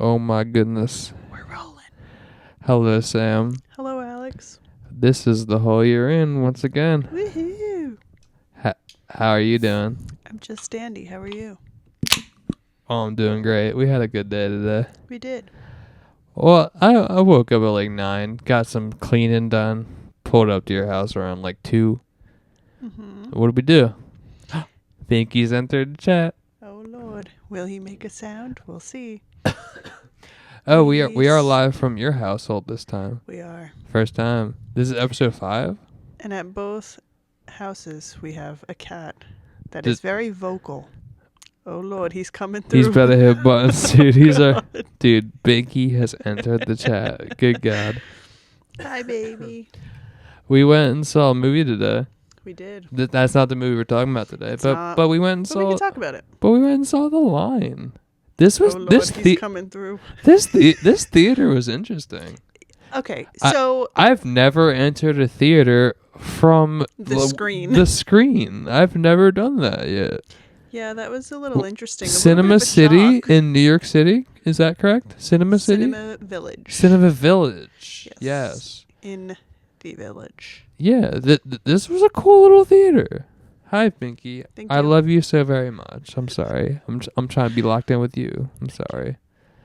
Oh my goodness. We're rolling. Hello, Sam. Hello, Alex. This is the hole you're in once again. Woohoo! How are you doing? I'm just dandy. How are you? Oh, I'm doing great. We had a good day today. We did. Well, I woke up at like 9, got some cleaning done, pulled up to your house around like 2. Mm-hmm. What did we do? Pinky's entered the chat. Oh, Lord. Will he make a sound? We'll see. Oh, we are live from your household this time. We are. First time. This is episode 5? And at both houses, we have a cat that is very vocal. Oh, Lord. He's coming through. He's better hit buttons, dude. God. Dude, Binky has entered the chat. Good God. Hi, baby. We went and saw a movie today. We did. That's not the movie we're talking about today. But we went and But we can talk about it. But we went and saw The Line. This was oh, Lord, he's coming through. This theater was interesting. Okay, so I've never entered a theater from the screen. The screen. I've never done that yet. Yeah, that was a little interesting. Cinema City shock. in New York City. Is that correct? Cinema City? Cinema Village. Cinema Village. Yes. In the village. Yeah, this was a cool little theater. Hi, Pinky. Thank I you. love you so very much. I'm sorry. I'm trying to be locked in with you. I'm sorry.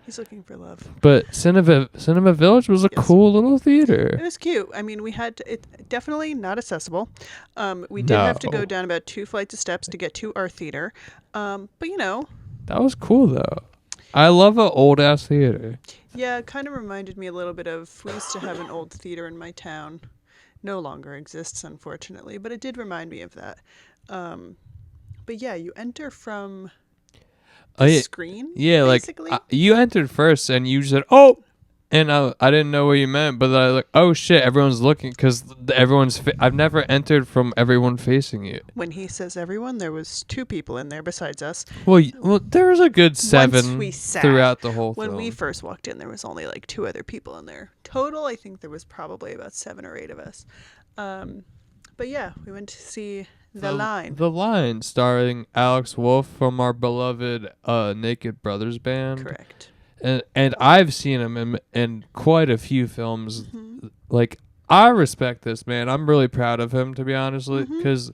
He's looking for love. But Cinema Village was a cool little theater. It was cute. I mean, we had to, it definitely not accessible. We did have to go down about 2 flights of steps to get to our theater. But you know, that was cool though. I love an old ass theater. Yeah, it kind of reminded me a little bit of, we used to have an old theater in my town. No longer exists, unfortunately, but it did remind me of that. But yeah, you enter from the screen. Yeah, basically. like you entered first, and you said, "Oh," and I didn't know what you meant, but I like, "Oh shit!" Everyone's looking because I've never entered from everyone facing you. When he says everyone, there was 2 people in there besides us. Well, there was a good 7 we sat, throughout the whole when film. we first walked in, there was only like 2 other people in there. Total, I think there was probably about 7 or 8 of us. But yeah, we went to see The Line. The Line, starring Alex Wolff from our beloved Naked Brothers band. Correct. And I've seen him in quite a few films. Mm-hmm. Like, I respect this man. I'm really proud of him, to be honest, because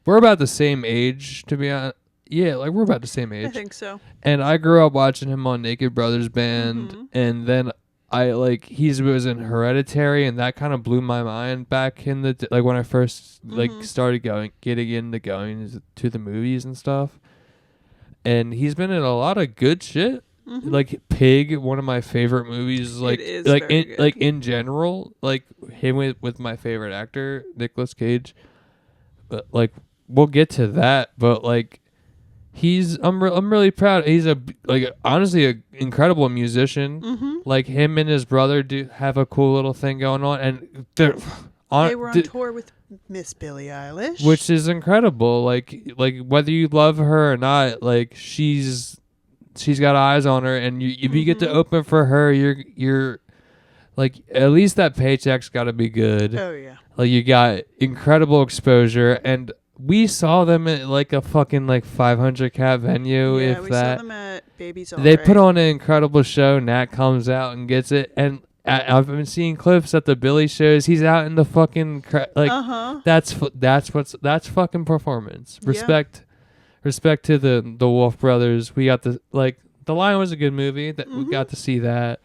we're about the same age, to be honest. Yeah, like, we're about the same age. I think so. And I grew up watching him on Naked Brothers band, and then he was in Hereditary, and that kind of blew my mind back in the like when I first started getting into going to the movies and stuff. And he's been in a lot of good shit. Like Pig, one of my favorite movies. Like, it is very good. Like in general, like him with my favorite actor, Nicolas Cage. But like we'll get to that. But like I'm really proud. He's honestly an incredible musician. Like him and his brother do have a cool little thing going on, and they were on tour with Miss Billie Eilish, which is incredible. Like whether you love her or not, like she's got eyes on her, and if you get to open for her, you're like, at least that paycheck's got to be good. Oh yeah, like you got incredible exposure, and we saw them at like a fucking like 500 cap venue. Yeah, if we that. saw them at Baby's All They Right. put on an incredible show. Nat comes out and gets it, and I've been seeing clips at the Billy shows. He's out in the fucking that's fucking performance. Respect to the Wolf brothers. We got The Lion was a good movie. That we got to see that.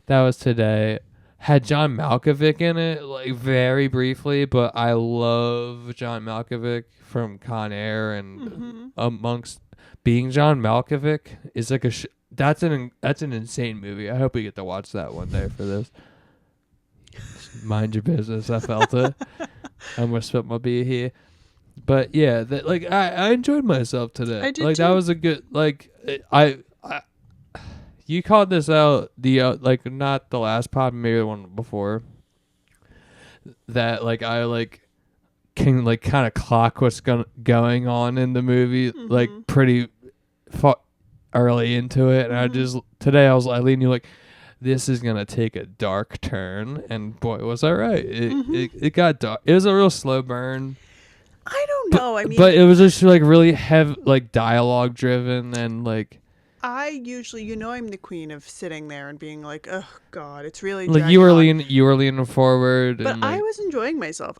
That was today. Had John Malkovich in it, like very briefly, but I love John Malkovich from Con Air, and amongst being John Malkovich is like that's an insane movie. I hope we get to watch that one day for this. Mind your business. I felt it. I'm gonna spit my beer here, but yeah, I enjoyed myself today. I did like too. that was a good You called this out not the last pod, maybe the one before. That I can kind of clock what's going on in the movie pretty early into it, and I leaned you like, this is gonna take a dark turn, and boy was I right. It got dark. It was a real slow burn. I don't know. I mean, but it was just like really heavy, like dialogue driven, and like I usually, I'm the queen of sitting there and being like, oh God, it's really Like dragging on. you were leaning forward, But and I like was enjoying myself.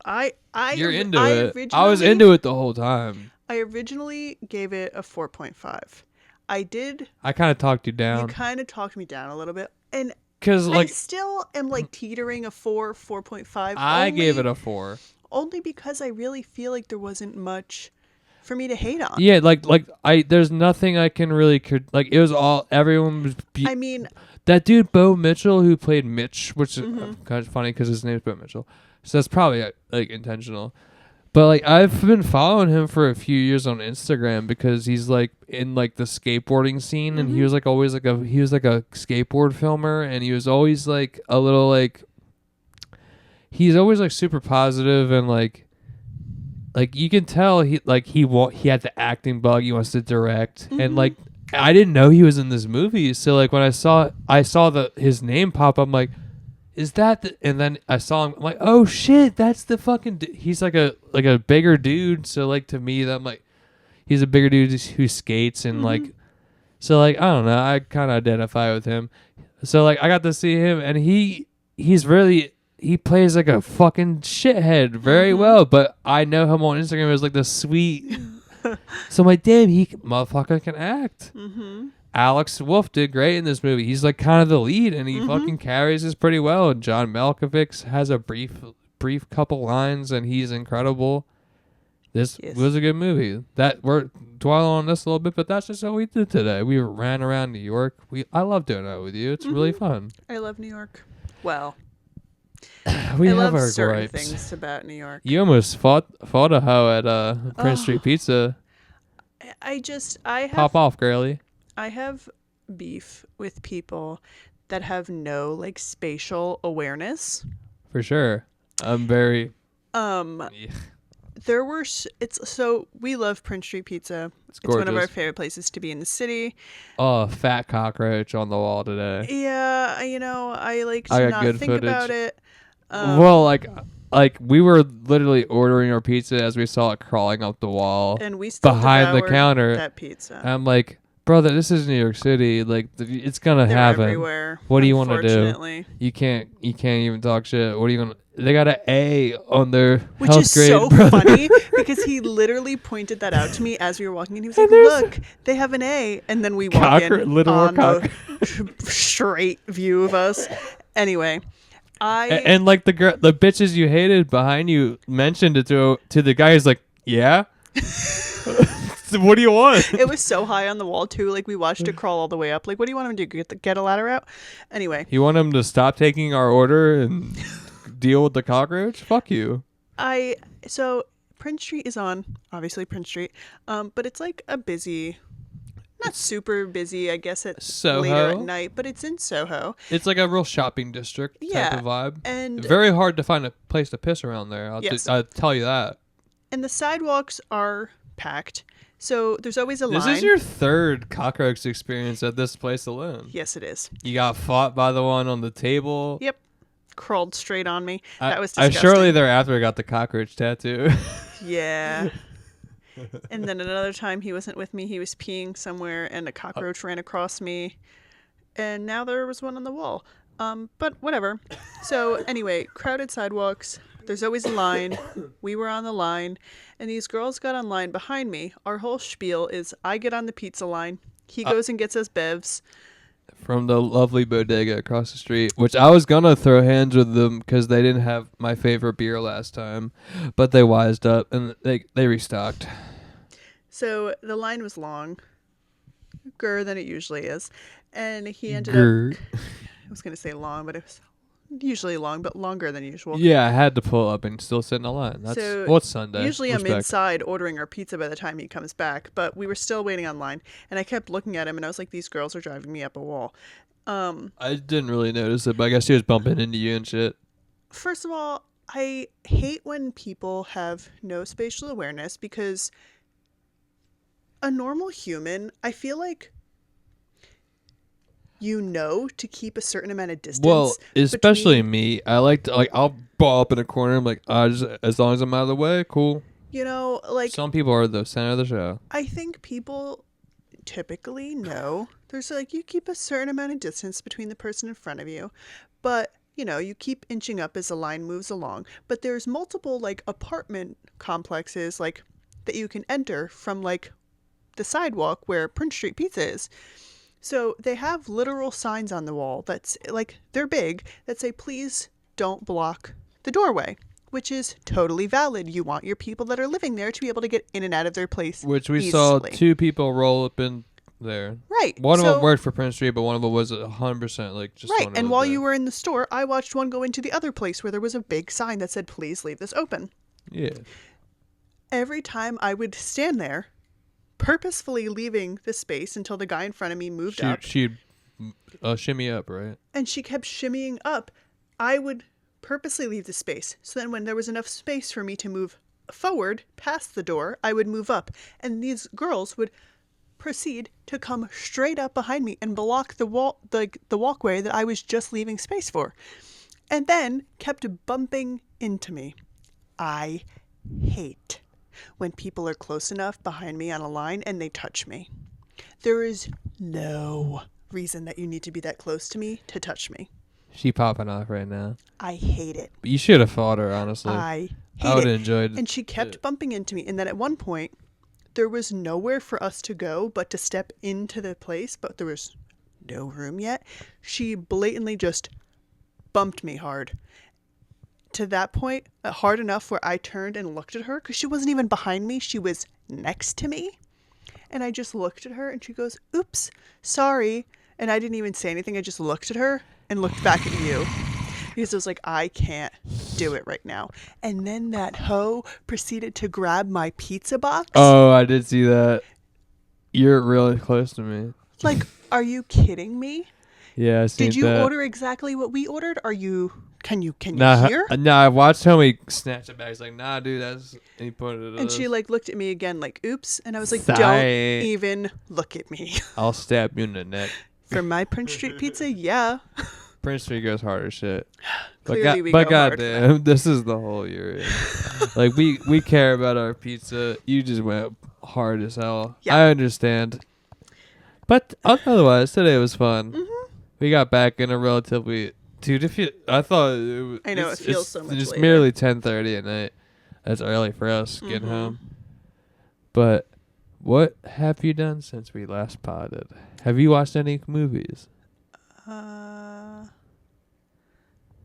you're into I it. I was originally, into it the whole time. I originally gave it a 4.5. I did. I kind of talked you You down kind of talked me down a little bit, and because I like still am like teetering a 4.5. I gave it a 4. Only because I really feel like there wasn't much for me to hate on. Yeah, like I there's nothing I can really like. It was all everyone was. I mean, That dude Bo Mitchell who played Mitch, which is Mm-hmm. kind of funny because his name's Bo Mitchell, so that's probably like intentional. But like I've been following him for a few years on Instagram because he's like in like the skateboarding scene, and he Mm-hmm. was like always like he was like a skateboard filmer, and he was always like a little like he's always like super positive and like you can tell he had the acting bug. He wants to direct, and Mm-hmm. like I didn't know he was in this movie. So like when I saw his name pop up, I'm like, is that the, and then I saw him, I'm like, oh shit, that's the fucking he's like a bigger dude. So like to me, that I'm like, he's a bigger dude who skates, and like, Mm-hmm. so like I don't know, I kind of identify with him. So like I got to see him, and he's really, he plays like a fucking shithead very Mm-hmm. well, but I know him on Instagram as like the sweet. So I'm like, damn, motherfucker can act. Mm-hmm. Alex Wolff did great in this movie. He's like kind of the lead, and he Mm-hmm. fucking carries this pretty well. And John Malkovich has a brief couple lines, and he's incredible. This Yes. was a good movie. That we're dwelling on this a little bit, but that's just what we did today. We ran around New York. I love doing that with you. It's really fun. I love New York. Well, We I have love our certain gripes. things about New York. You almost fought a hoe at Prince Oh. Street Pizza. I Pop off, girly. I have beef with people that have no like spatial awareness. For sure. I'm very. Um, Yeah, there were it's so we love Prince Street Pizza. it's It's one of our gorgeous. favorite places to be in the city. Oh, fat cockroach on the wall today. Yeah, I like I to got not good think footage. about it. Well, like we were literally ordering our pizza as we saw it crawling up the wall And we still behind the devoured counter. that pizza. And I'm like, brother, this is New York City. Like, it's gonna They're happen. everywhere. What do you want to do? Unfortunately. You can't even talk shit. What are you gonna? They got an A on their Which health is grade, so brother. funny because he literally pointed that out to me as we were walking in. He was like, And there's- "Look, they have an A," and then we walk in Little on more the straight view of us. Anyway, And like the bitches you hated behind you mentioned it to the guy. He's like, yeah. So what do you want? it was so high on the wall too. Like we watched it crawl all the way up. Like, what do you want him to do? Get a ladder out? Anyway, You want him to stop taking our order and deal with the cockroach? Fuck you. so Prince Street is on, obviously Prince Street, but it's like a busy, not super busy, I guess at later at Soho. night, but it's in Soho. It's like a real shopping district Yeah, type of vibe. and Very hard to find a place to piss around there. Yes. I'll tell you that. and the sidewalks are packed, so there's always a This line. is your third cockroach experience at this place alone. Yes, it is. You got fought by the one on the table. Yep, crawled straight on me. I, That was I disgusting. shortly thereafter got the cockroach tattoo. Yeah. And then another time he wasn't with me. He was peeing somewhere, and a cockroach ran across me. And now there was one on the wall. But whatever. So anyway, crowded sidewalks. There's always a line. We were on the line, and these girls got on line behind me. Our whole spiel is I get on the pizza line. He goes and gets us bevs. From the lovely bodega across the street, which I was gonna throw hands with them because they didn't have my favorite beer last time, but they wised up and they restocked. So the line was longer than it usually is, and he ended Grr. up. I was gonna say long, but it was usually long, but longer than usual. Yeah, I had to pull up and still sit in a line. That's So, what's Sunday. Usually I'm Respect. inside ordering our pizza by the time he comes back, but we were still waiting online, and I kept looking at him, and I was like, these girls are driving me up a wall. I didn't really notice it, but I guess he was bumping into you and shit. First of all, I hate when people have no spatial awareness because a normal human, I feel like to keep a certain amount of distance. Well, especially between- me. I like to I'll ball up in a corner. I'm like, just as long as I'm out of the way, cool. like Some people are the center of the show. I think people typically, no. There's like, you keep a certain amount of distance between the person in front of you, but you know, you keep inching up as the line moves along. But there's multiple like apartment complexes like that you can enter from like the sidewalk where Prince Street Pizza is. So they have literal signs on the wall that's like, they're big, that say, please don't block the doorway, which is totally valid. You want your people that are living there to be able to get in and out of their place Which we easily. saw 2 people roll up in there. Right. One of them worked for Prince Street, but one of them was 100% like just right. And while you were in the store, I watched one go into the other place where there was a big sign that said, please leave this open. Yeah. Every time I would stand there, purposefully leaving the space until the guy in front of me moved up. She'd shimmy up, right? And she kept shimmying up. I would purposely leave the space. So then when there was enough space for me to move forward past the door, I would move up. And these girls would proceed to come straight up behind me and block the walkway that I was just leaving space for. And then kept bumping into me. I hate when people are close enough behind me on a line and they touch me. There is no reason that you need to be that close to me to touch me. She popping off right now. I hate it. But you should have fought her, honestly. I would have enjoyed it. And she kept bumping into me. And then at one point, there was nowhere for us to go but to step into the place, but there was no room yet. She blatantly just bumped me hard. To that point, hard enough where I turned and looked at her because she wasn't even behind me. She was next to me. And I just looked at her and she goes, oops, sorry. And I didn't even say anything. I just looked at her and looked back at you because I was like, I can't do it right now. And then that hoe proceeded to grab my pizza box. Oh, I did see that. You're really close to me. Like, are you kidding me? Yeah, I seen that. Did you order exactly what we ordered? Can you hear? Nah, I watched homie snatch it back. He's like, nah, dude, that's... And he pointed at And us. she like looked at me again like, oops. And I was like, Sorry. don't even look at me. I'll stab you in the neck. For my Prince Street Pizza, yeah. Prince Street goes hard as shit. Clearly we but go hard. goddamn, this is the whole year. Like, we care about our pizza. You just went hard as hell. Yeah. I understand. But otherwise, today was fun. Mm-hmm. We got back in a relatively... Dude, I thought it was... I know, it feels so much It's later. merely 10:30 at night. That's early for us getting home. But what have you done since we last potted? Have you watched any movies?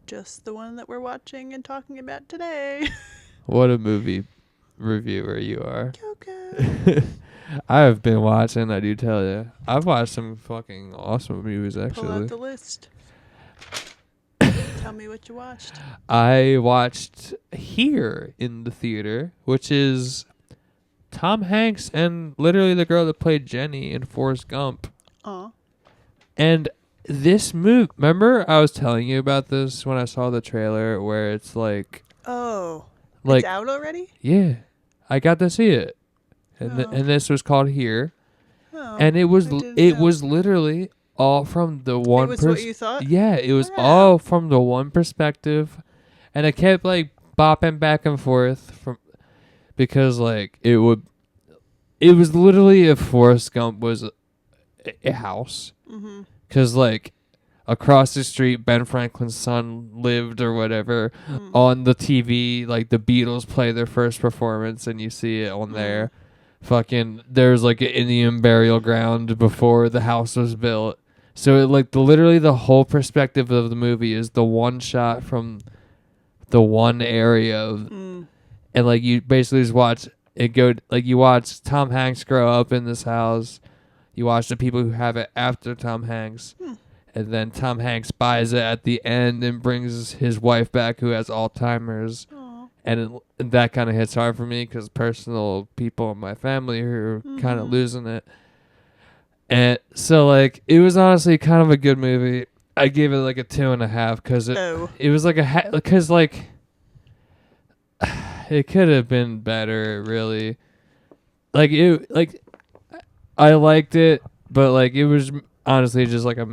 Just the one that we're watching and talking about today. What a movie reviewer you are. Coco. I have been watching, I do tell you. I've watched some fucking awesome movies, actually. Pull out the list. Tell me what you watched. I watched Here in the theater, which is Tom Hanks and literally the girl that played Jenny in Forrest Gump. Aw. And this movie, remember I was telling you about this when I saw the trailer where it's like... Oh. Like, it's out already? Yeah. I got to see it. And and this was called Here. Oh, and it was literally all from the one... It was what you thought? Yeah, it was all from the one perspective. And it kept like bopping back and forth from... Because like it was literally if Forrest Gump was a house. Mm-hmm. Because like across the street, Ben Franklin's son lived or whatever. On the TV, like the Beatles play their first performance and you see it on there. Fucking there's like an Indian burial ground before the house was built. So it, like literally the whole perspective of the movie is the one shot from the one area of, and like you basically just watch it go, like you watch Tom Hanks grow up in this house. You watch the people who have it after Tom Hanks. And then Tom Hanks buys it at the end and brings his wife back who has Alzheimer's. Aww. And that kind of hits hard for me because personal people in my family who are kind of losing it. And so, like, it was honestly kind of a good movie. I gave it like a 2.5 because it was like because like it could have been better, really. Like I liked it, but like it was honestly just like a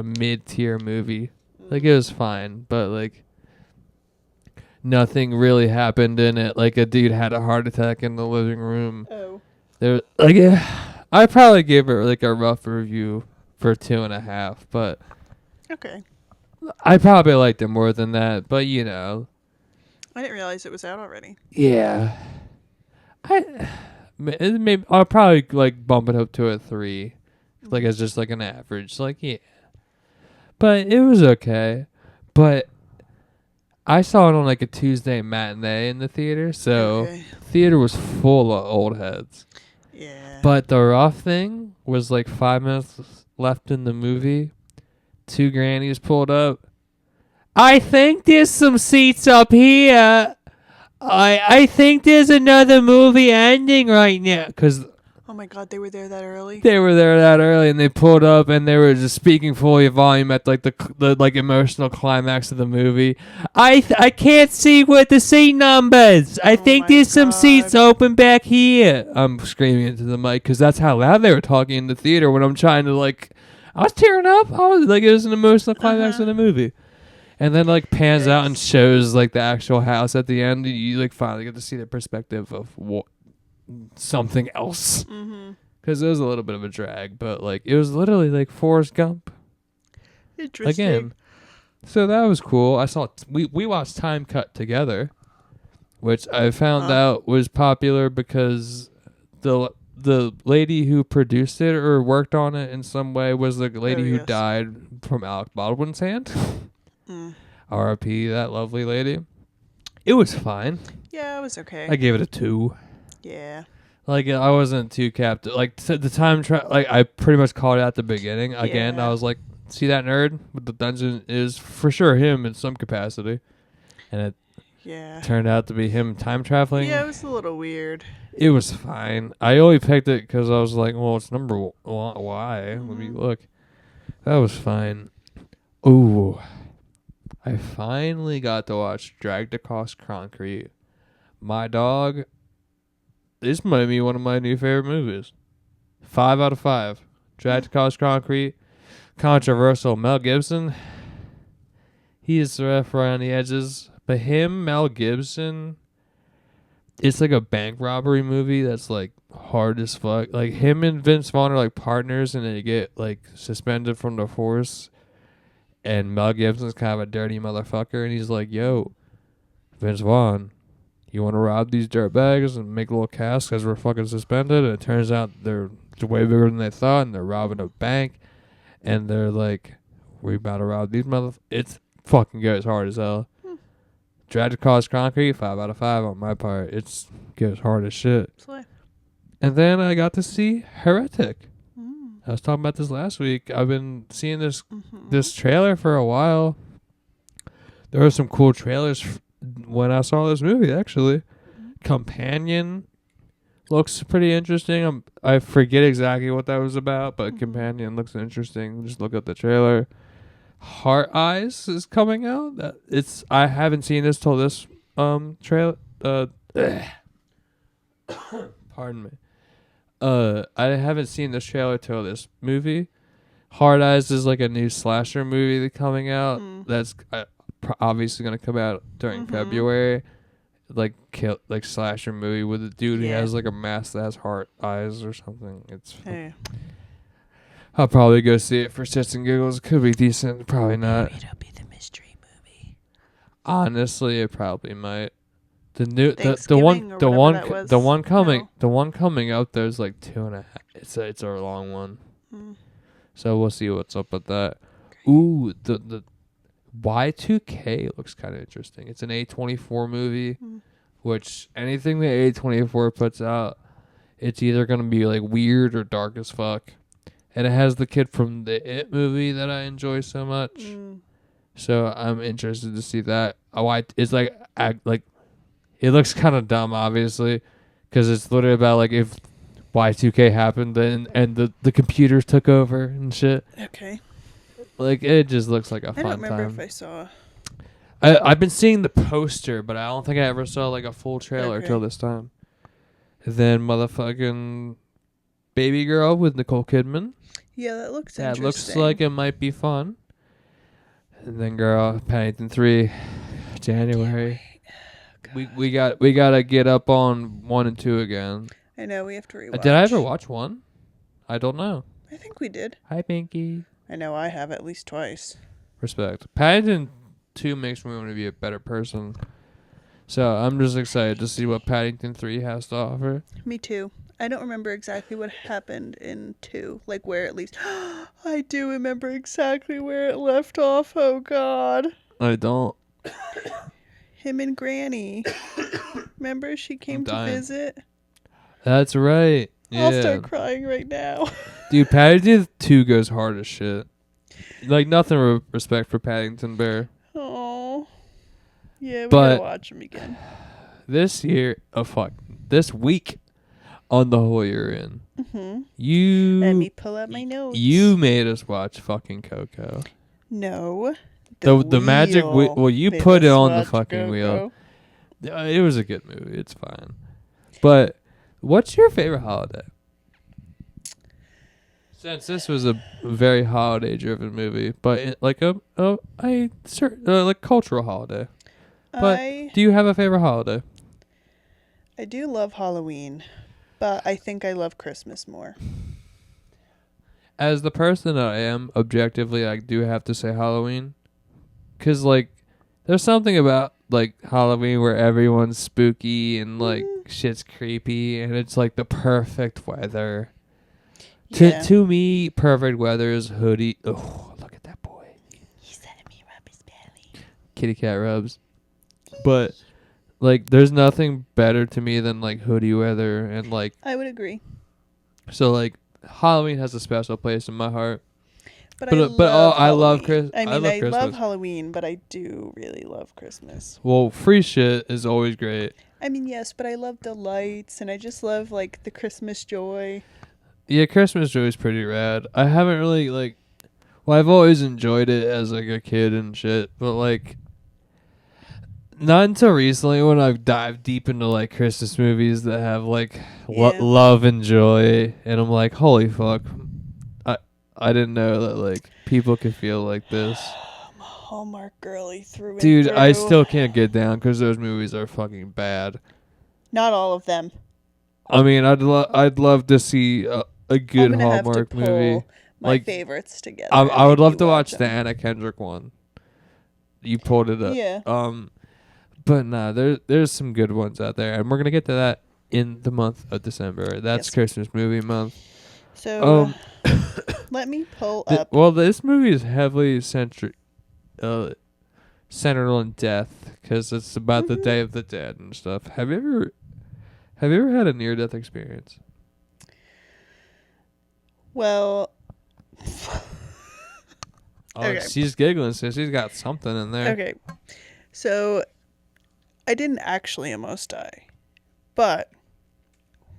mid-tier movie. Like it was fine, but like nothing really happened in it. Like a dude had a heart attack in the living room. Oh. There, like I probably gave it like a rough review for 2.5, but Okay. I probably liked it more than that. But you know, I didn't realize it was out already. yeah, maybe I'll probably like bump it up to a 3, like as just like an average. Like yeah, but it was okay. But I saw it on like a Tuesday matinee in the theater, so theater was full of old heads. Yeah. But the rough thing was like 5 minutes left in the movie. 2 grannies pulled up. I think there's some seats up here. I think there's another movie ending right now. Because oh my God, they were there that early? they were there that early, and they pulled up, and they were just speaking fully volume at like the like emotional climax of the movie. I can't see with the seat numbers. I think there's some seats open back here. I'm screaming into the mic because that's how loud they were talking in the theater when I'm trying to like. I was tearing up. I was like, it was an emotional climax of the movie. And then like pans out and shows like the actual house at the end. You like finally get to see the perspective of something else. Because it was a little bit of a drag, but like it was literally like Forrest Gump. Interesting. Again. So that was cool. I saw we watched Time Cut together, which I found out was popular because the lady who produced it or worked on it in some way was the lady who died from Alec Baldwin's hand. R.I.P. that lovely lady. It was fine. Yeah, it was okay. I gave it a 2. Yeah. Like I wasn't too captive. Like the time like I pretty much called it at the beginning. Again, I was like, see that nerd with the dungeon is for sure him in some capacity, and it turned out to be him time traveling. Yeah, it was a little weird. It was fine. I only picked it because I was like, well, it's number Y. Let me look. That was fine. Ooh. I finally got to watch Dragged Across Concrete. My dog, this might be one of my new favorite movies. 5 out of 5. Dragged Across Concrete. Controversial. Mel Gibson. He is rough around the edges. But Mel Gibson, it's like a bank robbery movie that's like hard as fuck. Like him and Vince Vaughn are like partners and they get like suspended from the force. And Mel Gibson's kind of a dirty motherfucker, and he's like, yo, Vince Vaughn, you want to rob these dirtbags and make a little cash because we're fucking suspended? And it turns out they're way bigger than they thought, and they're robbing a bank. And they're like, we about to rob these motherfuckers. It's fucking goes hard as hell. Dragged Across Concrete, 5 out of 5 on my part. It's goes hard as shit. Slay. And then I got to see Heretic. I was talking about this last week. I've been seeing this trailer for a while. There were some cool trailers when I saw this movie, actually. Companion looks pretty interesting. I forget exactly what that was about, but Companion looks interesting. Just look at the trailer. Heart Eyes is coming out. I haven't seen this till this trailer. Pardon me. I haven't seen this trailer till this movie. Hard Eyes is like a new slasher movie that's coming out. That's obviously going to come out during February. Like slasher movie with a dude who has like a mask that has heart eyes or something. I'll probably go see it for shits and giggles. It could be decent. Probably not. Maybe it'll be the mystery movie. Honestly, it probably might. The one coming out there's like 2.5. It's a long one. So we'll see what's up with that. Okay. Ooh, the Y2K looks kind of interesting. It's an A24 movie, which anything that A24 puts out, it's either gonna be like weird or dark as fuck. And it has the kid from the It movie that I enjoy so much. So I'm interested to see that. It's like. It looks kind of dumb, obviously, because it's literally about like if Y2K happened and the computers took over and shit. Okay. Like it just looks like a fun time. I don't remember if I saw. I've been seeing the poster, but I don't think I ever saw like a full trailer till this time. And then motherfucking Baby Girl with Nicole Kidman. Yeah, that looks interesting. That looks like it might be fun. And then girl, Paddington 3, January. We gotta get up on 1 and 2 again. I know we have to rewatch. Did I ever watch 1? I don't know. I think we did. Hi, Pinky. I know I have at least twice. Respect. Paddington 2 makes me want to be a better person. So I'm just excited to see what Paddington 3 has to offer. Me too. I don't remember exactly what happened in 2. Like where it leaves. I do remember exactly where it left off. Oh, God. I don't. Him and Granny. Remember she came to visit? That's right. Yeah. I'll start crying right now. Dude, Paddington 2 goes hard as shit. Like, nothing respect for Paddington Bear. Oh. Yeah, we gotta watch him again. This week on the whole you're in. Mm-hmm. Let me pull out my notes. You made us watch fucking Coco. No. The magic well, you put it on the fucking wheel. It was a good movie. It's fine. But what's your favorite holiday? Since this was a very holiday-driven movie, but like like cultural holiday. But do you have a favorite holiday? I do love Halloween, but I think I love Christmas more. As the person that I am, objectively, I do have to say Halloween. 'Cause, like, there's something about, like, Halloween where everyone's spooky and, like, shit's creepy, and it's, like, the perfect weather. Yeah. To me, perfect weather is hoodie. Oh, look at that boy. He's letting me rub his belly. Kitty cat rubs. But, like, there's nothing better to me than, like, hoodie weather and, like... I would agree. So, like, Halloween has a special place in my heart. But I love Christmas. I mean, I love Halloween, but I do really love Christmas. Well, free shit is always great. I mean, yes, but I love the lights, and I just love, like, the Christmas joy. Yeah, Christmas joy is pretty rad. I haven't really, like... Well, I've always enjoyed it as, like, a kid and shit, but, like... Not until recently when I've dived deep into, like, Christmas movies that have, like, love and joy, and I'm like, holy fuck. I didn't know that, like, people could feel like this. I'm a Hallmark girly through and Dude, through. I still can't get down because those movies are fucking bad. Not all of them. I mean, I'd love to see a good Hallmark movie. My like, favorites together. I would love to watch the Anna Kendrick one. You pulled it up. Yeah. But nah, there's some good ones out there, and we're gonna get to that in the month of December. That's Christmas movie month. So let me pull up. Well, this movie is heavily centered on death because it's about the Day of the Dead and stuff. Have you ever had a near-death experience? Well, okay. She's giggling, so she's got something in there. Okay, so I didn't actually almost die, but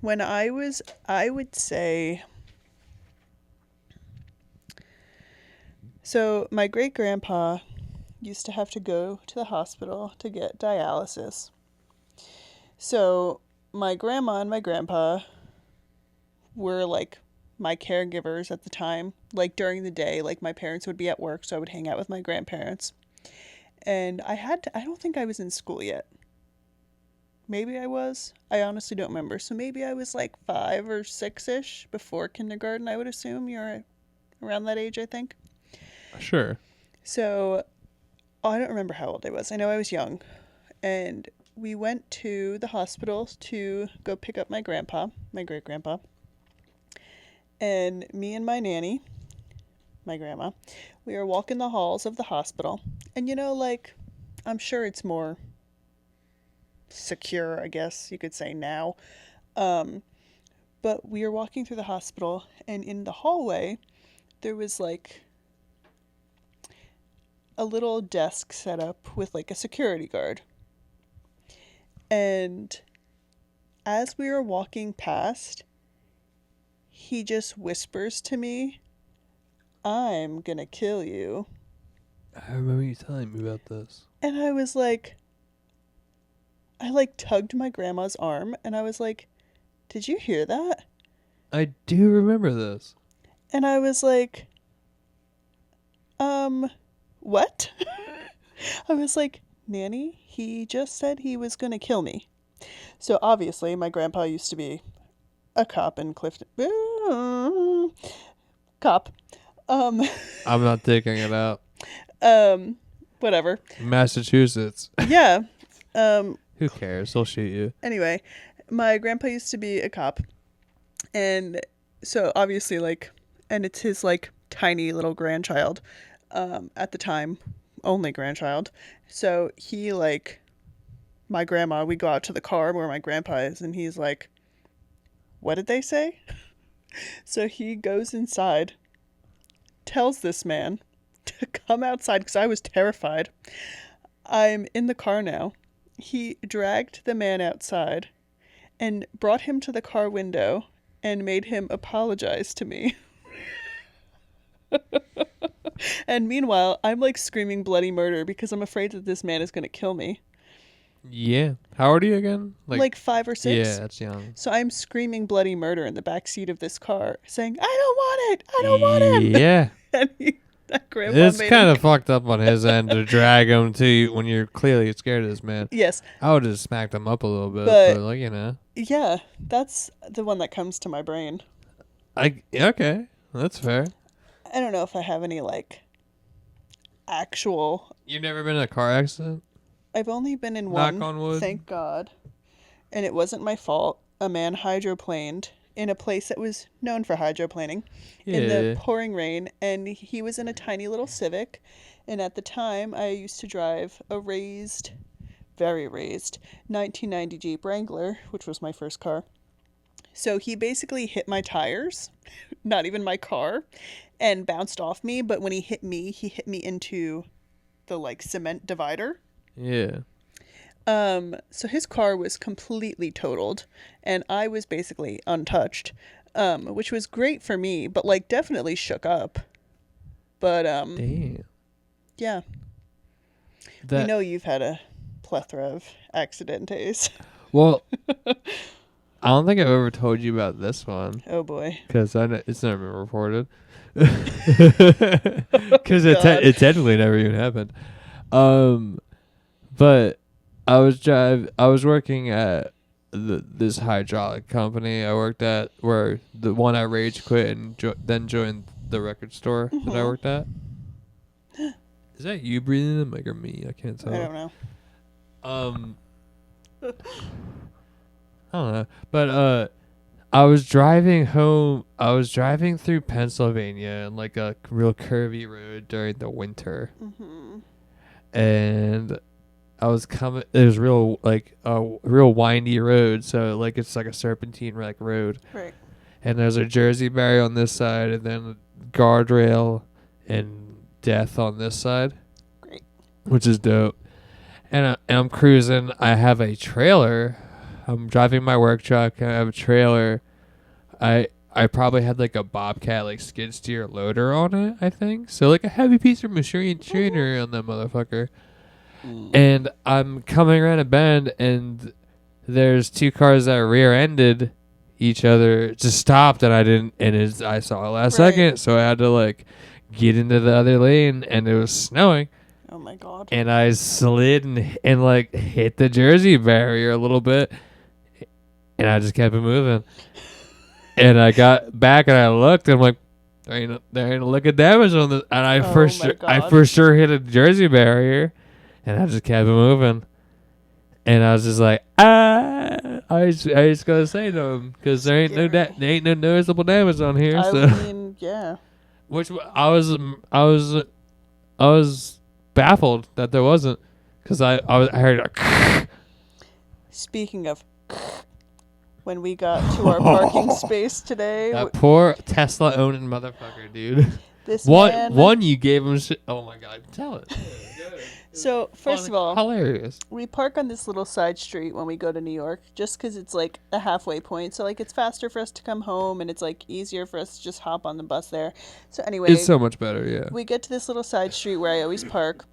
when I would say. So my great-grandpa used to have to go to the hospital to get dialysis. So my grandma and my grandpa were like my caregivers at the time. Like during the day, like my parents would be at work, so I would hang out with my grandparents. And I don't think I was in school yet. Maybe I was. I honestly don't remember. So maybe I was like 5 or 6-ish before kindergarten, I would assume. You're around that age, I think. Sure. So, I don't remember how old I was. I know I was young. And we went to the hospital to go pick up my grandpa, my great-grandpa. And me and my nanny, my grandma, we were walking the halls of the hospital. And, you know, like, I'm sure it's more secure, I guess you could say now. But we were walking through the hospital, and in the hallway, there was, like, a little desk set up with like a security guard. And as we were walking past, he just whispers to me, "I'm gonna kill you." I remember you telling me about this. And I was like, I like tugged my grandma's arm and I was like, "Did you hear that?" I do remember this. And I was like, what? I was like, "Nanny, he just said he was going to kill me." So obviously my grandpa used to be a cop in Clifton. Cop. I'm not taking it out. Whatever. Massachusetts. Yeah. Who cares? They'll shoot you. Anyway, my grandpa used to be a cop. And so obviously, like, and it's his, like, tiny little grandchild, at the time, only grandchild. So he, like, my grandma, we go out to the car where my grandpa is, and he's like, what did they say? So he goes inside, tells this man to come outside because I was terrified. I'm in the car now. He dragged the man outside and brought him to the car window and made him apologize to me. And meanwhile, I'm like screaming bloody murder because I'm afraid that this man is going to kill me. Yeah. How old are you again? Like 5 or 6. Yeah, that's young. So I'm screaming bloody murder in the back seat of this car, saying, I don't want it. I don't want him. Yeah. And that grandpa It's made kind him. of fucked up on his end to drag him to you when you're clearly scared of this man. Yes. I would have smacked him up a little bit, but like, you know. Yeah, that's the one that comes to my brain. Okay, that's fair. I don't know if I have any, like, actual... You've never been in a car accident? I've only been in Knock one, on wood. thank God. And it wasn't my fault. A man hydroplaned in a place that was known for hydroplaning in the pouring rain. And he was in a tiny little Civic. And at the time, I used to drive a very raised, 1990 Jeep Wrangler, which was my first car. So he basically hit my tires, not even my car, and bounced off me. But when he hit me into the, like, cement divider. Yeah. So his car was completely totaled, and I was basically untouched, which was great for me, but, like, definitely shook up. But, Damn. yeah. We know you've had a plethora of accidentes. Well, I don't think I've ever told you about this one. Oh, boy. Because it's never been reported. Because it technically never even happened. But I was working at this hydraulic company I worked at, where the one I rage quit and then joined the record store that I worked at. Is that you breathing in the mic or me? I can't tell. I don't know. I don't know. But I was driving home. I was driving through Pennsylvania on, like, a real curvy road during the winter. Mm-hmm. And I was coming. It was real, like, a real windy road. So, like, it's like a serpentine, like, road. Right. And there's a Jersey barrier on this side, and then guardrail and death on this side. Great. Which is dope. And I'm cruising. I have a trailer. I'm driving my work truck. I have a trailer. I probably had, like, a Bobcat, like, skid steer loader on it, I think. So, like, a heavy piece of machinery on that motherfucker. And I'm coming around a bend, and there's 2 cars that rear-ended each other. Just stopped, and I saw it last second, so I had to, like, get into the other lane, and it was snowing. Oh, my God. And I slid and like, hit the Jersey barrier a little bit, and I just kept it moving. And I got back, and I looked, and I'm like, there ain't a lick of damage on this. And I for sure hit a Jersey barrier. And I just kept it moving. And I was just like, I just gotta say to him, because there ain't no noticeable damage on here. I mean, yeah. Which I was baffled that there wasn't, because I heard a. Speaking of, when we got to our parking space today, that poor Tesla owning motherfucker, dude. This one you gave him shit. Oh my God, tell it. So, first of all, hilarious. We park on this little side street when we go to New York, just because it's, like, a halfway point. So, like, it's faster for us to come home, and it's, like, easier for us to just hop on the bus there. So, anyway. It's so much better, yeah. We get to this little side street where I always park,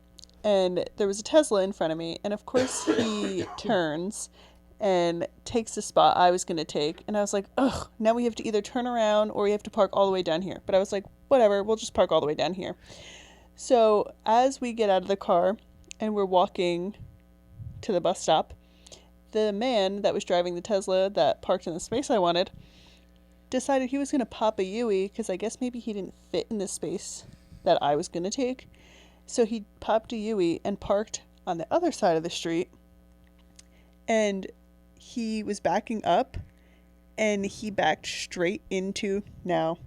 and there was a Tesla in front of me. And, of course, he turns and takes the spot I was going to take. And I was like, ugh, now we have to either turn around or we have to park all the way down here. But I was like, whatever, we'll just park all the way down here. So, as we get out of the car and we're walking to the bus stop, the man that was driving the Tesla that parked in the space I wanted decided he was going to pop a Yui because I guess maybe he didn't fit in the space that I was going to take. So he popped a Yui and parked on the other side of the street. And he was backing up and he backed straight into, now,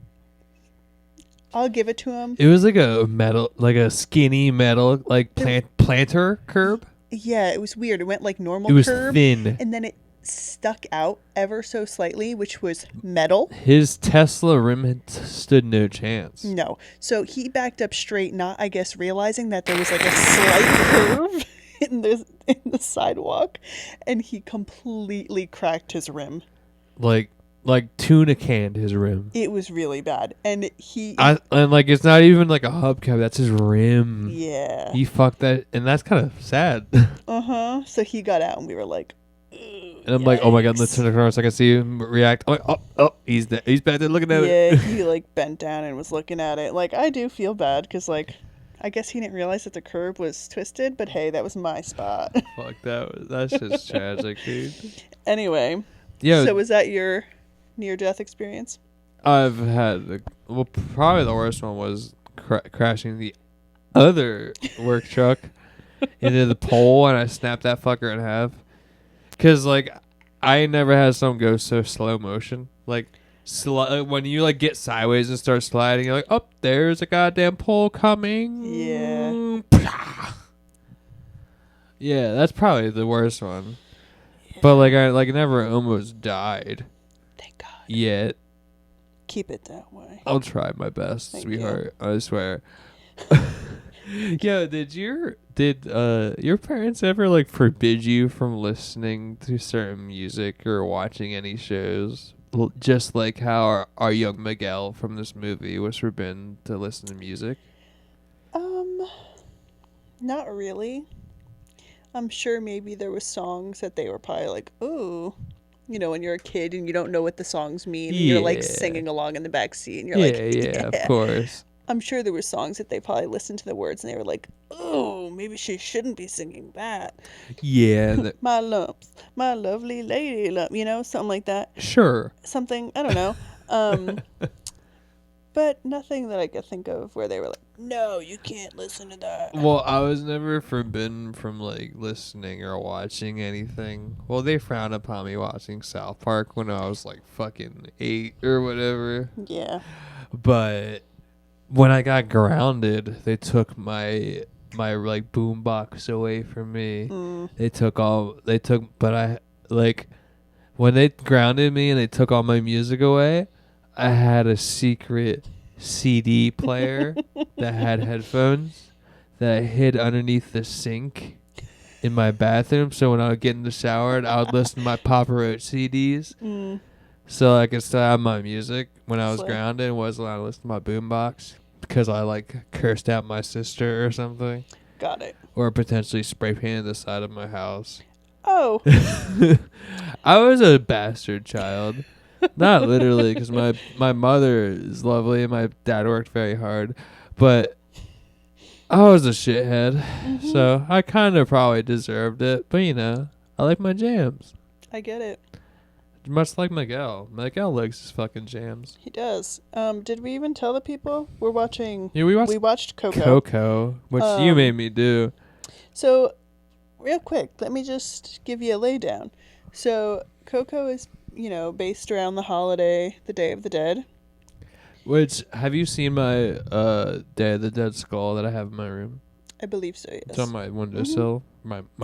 I'll give it to him. It was like a skinny metal, like planter curb. Yeah, it was weird. It went like normal curb. It was curb, thin. and then it stuck out ever so slightly, which was metal. His Tesla rim had stood no chance. No. So he backed up straight, not, I guess, realizing that there was like a slight curve in the sidewalk, and he completely cracked his rim. Like tuna canned his rim. It was really bad. And it's not even like a hubcap, that's his rim. Yeah. He fucked that, and that's kind of sad. Uh-huh. So he got out and we were like, and I'm like, oh my god, let's turn around so I can see him react. I'm like, oh, he's back there looking at it. Yeah, he like bent down and was looking at it. Like, I do feel bad because like, I guess he didn't realize that the curb was twisted, but hey, that was my spot. Fuck, that's just tragic, dude. Anyway. Yeah. So was that your near-death experience? I've had, probably the worst one was crashing the other work truck into the pole, and I snapped that fucker in half. Because, like, I never had something go so slow motion. Like, when you, like, get sideways and start sliding, you're like, oh, there's a goddamn pole coming. Yeah. Yeah, that's probably the worst one. Yeah. But, like, I never almost died. Thank God. Yet. Keep it that way. I'll try my best, sweetheart. You. I swear. Yeah, did your parents ever like forbid you from listening to certain music or watching any shows? Just like how our young Miguel from this movie was forbidden to listen to music? Not really. I'm sure maybe there was songs that they were probably like, ooh. You know, when you're a kid and you don't know what the songs mean, and you're like singing along in the back seat, and you're like, yeah, of course. I'm sure there were songs that they probably listened to the words and they were like, oh, maybe she shouldn't be singing that. Yeah. My lumps, my lovely lady lump, you know, something like that. Sure. Something, I don't know. But nothing that I could think of where they were like, no, you can't listen to that. Well, I was never forbidden from like listening or watching anything. Well, they frowned upon me watching South Park when I was like fucking 8 or whatever. Yeah. But when I got grounded, they took my like boombox away from me. But I like when they grounded me and they took all my music away, I had a secret CD player that had headphones that I hid underneath the sink in my bathroom. So when I would get in the shower, I would listen to my Papa Roach CDs. So I could still have my music when I was grounded and wasn't allowed to listen to my boombox because I like cursed out my sister or something. Got it. Or potentially spray painted the side of my house. Oh. I was a bastard child. Not literally, because my mother is lovely and my dad worked very hard. But I was a shithead. Mm-hmm. So I kind of probably deserved it. But, you know, I like my jams. I get it. Much like Miguel. Miguel likes his fucking jams. He does. Did we even tell the people? We're watching... Yeah, we watched Coco. Coco, which you made me do. So, real quick, let me just give you a laydown. So, Coco is, you know, based around the holiday, the Day of the Dead. Which, have you seen my Day of the Dead skull that I have in my room? I believe so, yes. It's on my windowsill. Mm-hmm.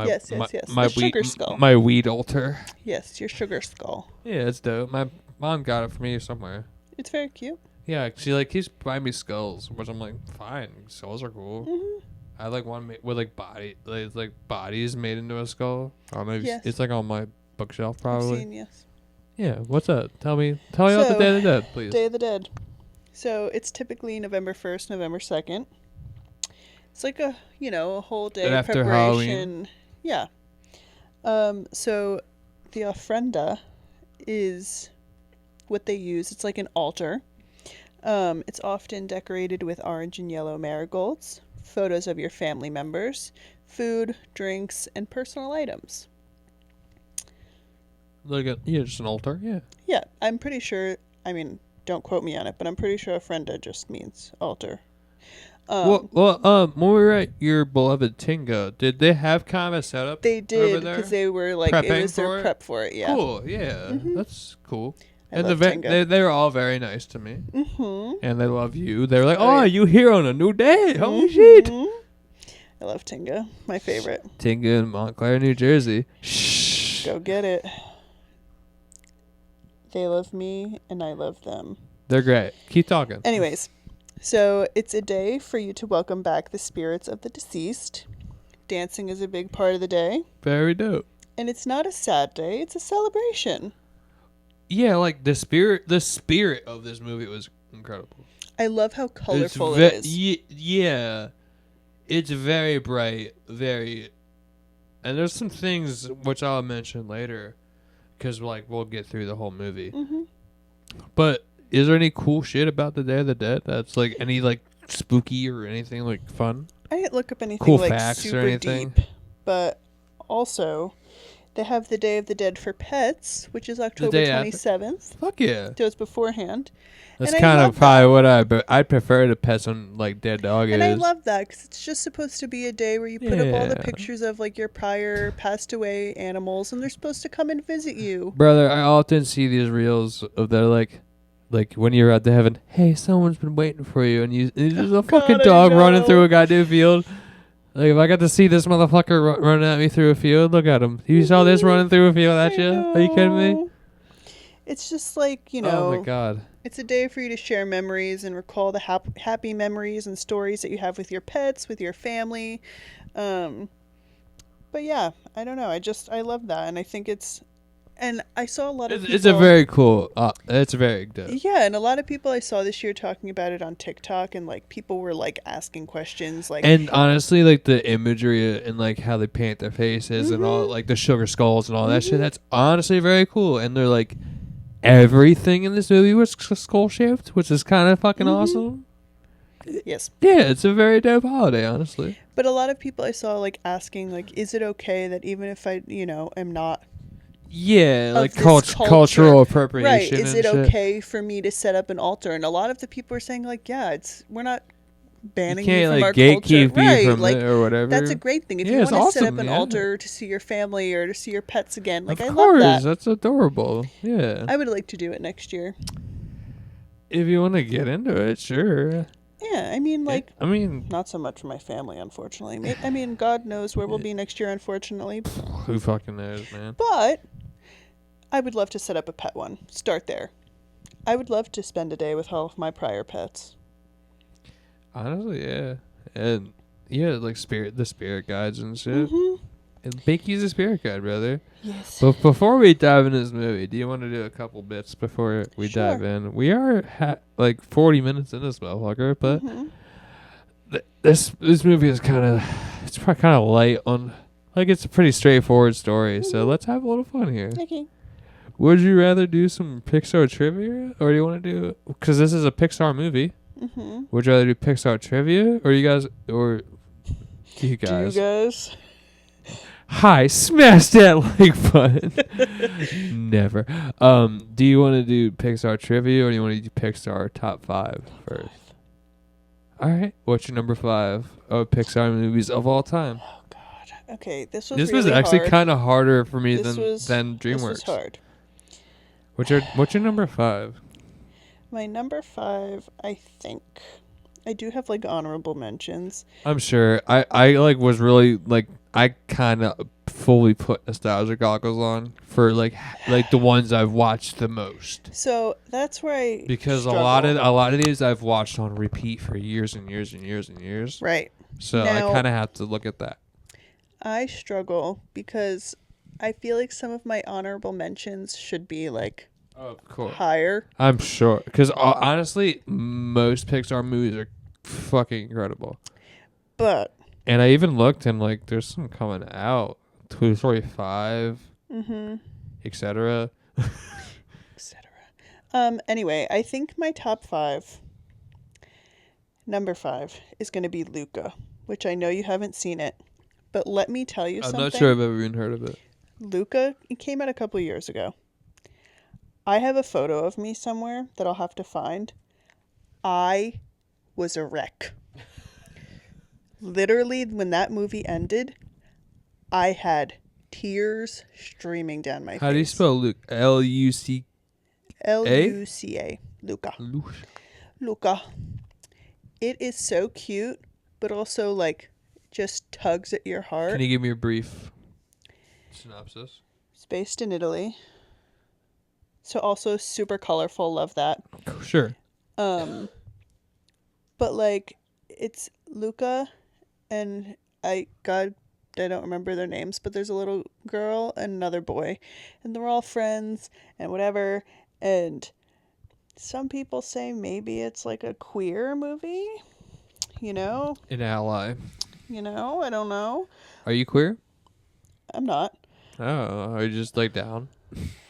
Yes. My sugar skull. My weed altar. Yes, your sugar skull. Yeah, it's dope. My mom got it for me somewhere. It's very cute. Yeah, she keeps buying me skulls, which I'm like, fine, skulls are cool. Mm-hmm. I like one with like bodies made into a skull. I don't know. Yes. It's like on my bookshelf probably. I've seen, yes. Yeah, what's up? Tell me about the Day of the Dead, please. Day of the Dead. So it's typically November 1st, November 2nd. It's like a whole day after preparation. Halloween. Yeah. So the ofrenda is what they use. It's like an altar. It's often decorated with orange and yellow marigolds, photos of your family members, food, drinks, and personal items. Just an altar, yeah. Yeah, I'm pretty sure I mean, don't quote me on it, but I'm pretty sure ofrenda just means altar. When we were at your beloved Tinga, did they have kind of a setup They over did, there? because they were like, it Prepping was their for it? prep for it, yeah. Cool, yeah. That's cool. I And love Tinga. they were all very nice to me. Mm-hmm. And they love you. They were like, Oh, yeah. you here on a new day. Holy shit. I love Tinga. My favorite. Tinga in Montclair, New Jersey. Shh. Go get it. They love me, and I love them. They're great. Keep talking. Anyways, so it's a day for you to welcome back the spirits of the deceased. Dancing is a big part of the day. Very dope. And it's not a sad day, it's a celebration. Yeah, like the spirit of this movie was incredible. I love how colorful it is. Yeah. It's very bright, very... And there's some things which I'll mention later, because we'll get through the whole movie. Mm-hmm. But is there any cool shit about the Day of the Dead that's like any like spooky or anything like fun? I didn't look up anything Cool like facts super or anything? deep, but also they have the Day of the Dead for pets, which is October 27th. Fuck yeah. So it's beforehand. That's And I kind love of probably what I'd prefer to pet some like dead dog And is. I love that because it's just supposed to be a day where you put up all the Yeah. pictures of like your prior passed away animals, and they're supposed to come and visit you. Brother, I often see these reels of they're like when you're out to heaven, hey, someone's been waiting for you, and there's a fucking dog running through a goddamn field. Like, if I got to see this motherfucker running at me through a field, look at him. You saw this running through a field at you? Are you kidding me? It's just like, Oh my god. It's a day for you to share memories and recall the happy memories and stories that you have with your pets, with your family. But yeah, I don't know. I love that, and I think and I saw a lot of people. It's a very cool. It's very dope. Yeah, and a lot of people I saw this year talking about it on TikTok, and like people were like asking questions, like. And honestly, like the imagery and like how they paint their faces and all, like the sugar skulls and all that shit. That's honestly very cool. And they're like, everything in this movie was skull shaped, which is kind of fucking awesome. Yes. Yeah, it's a very dope holiday, honestly. But a lot of people I saw like asking, like, is it okay that even if I, am not. Yeah, like cultural appropriation. Right. Is it shit. okay for me to set up an altar? And a lot of the people are saying, like, yeah, we're not banning you from our culture. Right. Like, or whatever. That's a great thing. If you want to set up an altar to see your family or to see your pets again, like, I love that. That's adorable. Yeah. I would like to do it next year. If you want to get into it, sure. Yeah, I mean, not so much for my family, unfortunately. I mean, God knows where we'll be next year, unfortunately. Who fucking knows, man? But I would love to set up a pet one. Start there. I would love to spend a day with all of my prior pets. Honestly, yeah. And yeah, like the spirit guides and shit. Mm-hmm. And Binky's a spirit guide, brother. Yes. But before we dive into this movie, do you want to do a couple bits before we dive in? We are 40 minutes in this motherfucker, but this movie is it's probably kind of light on, like, it's a pretty straightforward story. So let's have a little fun here. Okay. Would you rather do some Pixar trivia, or do you want to do, because this is a Pixar movie? Mm-hmm. Would you rather do Pixar trivia, or you guys? Do you guys? Hi, smash that like button. Never. Do you want to do Pixar trivia, or do you want to do Pixar top 5 first? All right. What's your number 5 of Pixar movies of all time? Oh God. Okay, this was actually kind of harder for me than DreamWorks. This was hard. What's your number 5? My number 5, I think. I do have like honorable mentions. I'm sure. I like was really like I kind of fully put nostalgia goggles on for like the ones I've watched the most. So that's where I because struggle. a lot of these I've watched on repeat for years and years and years and years. Right. So now, I kind of have to look at that. I struggle because I feel like some of my honorable mentions should be like higher. I'm sure because honestly, most Pixar movies are fucking incredible. And I even looked and like there's some coming out. Toy Story 5, etc. Anyway, I think my top 5, number 5 is going to be Luca, which I know you haven't seen it, but let me tell you something. I'm not sure I've ever even heard of it. Luca, it came out a couple years ago. I have a photo of me somewhere that I'll have to find. I was a wreck. Literally, when that movie ended, I had tears streaming down my face. How do you spell Luke? L-U-C-A? Luca. Luca. Luca. It is so cute, but also like just tugs at your heart. Can you give me a brief synopsis? It's based in Italy. So also super colorful. Love that. Sure. But like it's Luca and I don't remember their names, but there's a little girl and another boy, and they're all friends and whatever. And some people say maybe it's like a queer movie, An ally. I don't know. Are you queer? I'm not. Oh, are you just like down?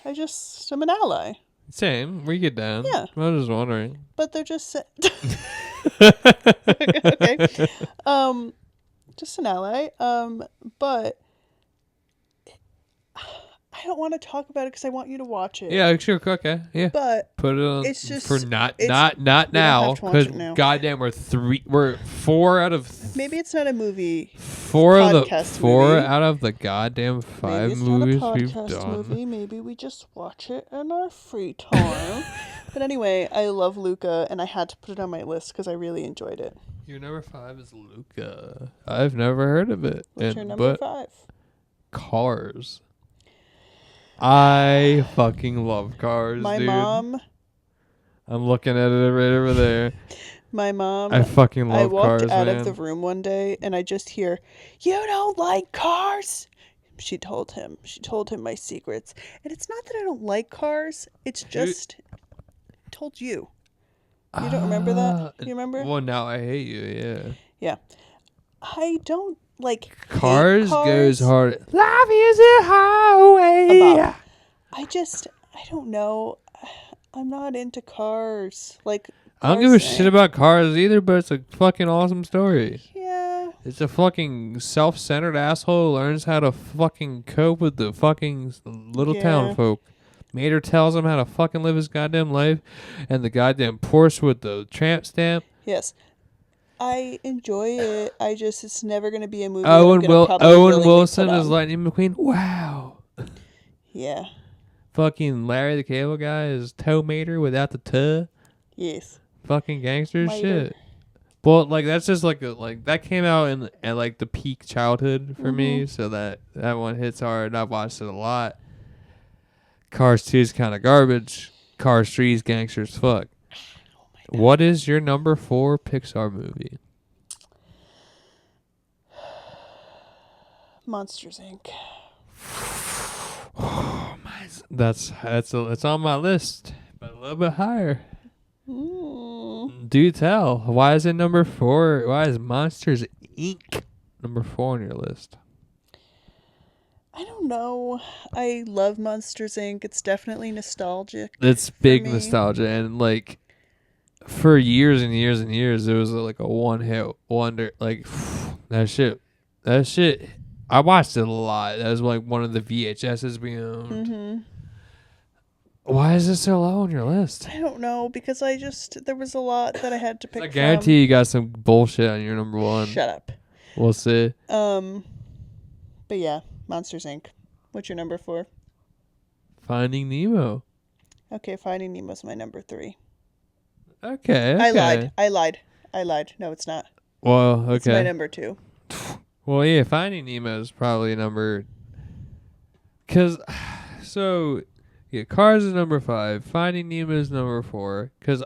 I'm an ally. Same. We get down. Yeah. I was just wondering. But they're just okay. Just an ally. But I don't want to talk about it because I want you to watch it. Yeah, sure. Okay. Yeah. But put it on. it's just for not now because goddamn we're 4 out of. Maybe it's not a movie. 4 out of the goddamn 5 movies we've done. Movie. Maybe we just watch it in our free time. But anyway, I love Luca, and I had to put it on my list because I really enjoyed it. Your number 5 is Luca. I've never heard of it. What's your number 5? Cars. I fucking love Cars, My dude. mom. I'm looking at it right over there. My mom. I fucking love Cars, I walked out of the room one day, and I just hear, "You don't like Cars?" She told him my secrets. And it's not that I don't like Cars. It's just... told you. You don't remember that? You remember? Well, now I hate you, yeah. Yeah. I don't Cars goes hard. Life is a highway. I don't know. I'm not into Cars. Like, I don't give a shit about Cars either, but it's a fucking awesome story. Yeah. It's a fucking self-centered asshole who learns how to fucking cope with the fucking little town folk. Mater tells him how to fucking live his goddamn life, and the goddamn Porsche with the tramp stamp. Yes. I enjoy it. it's never going to be a movie. Owen Wilson is Lightning McQueen. Wow. Yeah. Fucking Larry the Cable Guy is Toe Mater without the tuh. Yes. Fucking gangster shit. Well, like that's just that came out at like the peak childhood for me, so that one hits hard. I've watched it a lot. Cars 2 is kind of garbage. Cars 3 is gangster as fuck. Oh, what is your number 4 Pixar movie? Monsters, Inc. Oh, it's on my list, but a little bit higher. Do tell. Why is it number 4? Why is Monsters Inc. number 4 on your list? I don't know. I love Monsters Inc. It's definitely nostalgic. It's big nostalgia, and like for years and years and years, it was like a one-hit wonder. Like that shit. I watched it a lot. That was like one of the VHSs we owned. Why is it so low on your list? I don't know, because there was a lot that I had to pick from. I guarantee you got some bullshit on your number 1. Shut up. We'll see. But yeah, Monsters Inc. What's your number 4? Finding Nemo. Okay, Finding Nemo's my number 3. Okay. I lied. No, it's not. Well, okay. It's my number 2. Well, yeah, Finding Nemo is probably number... Cars is number 5. Finding Nemo is number 4. Because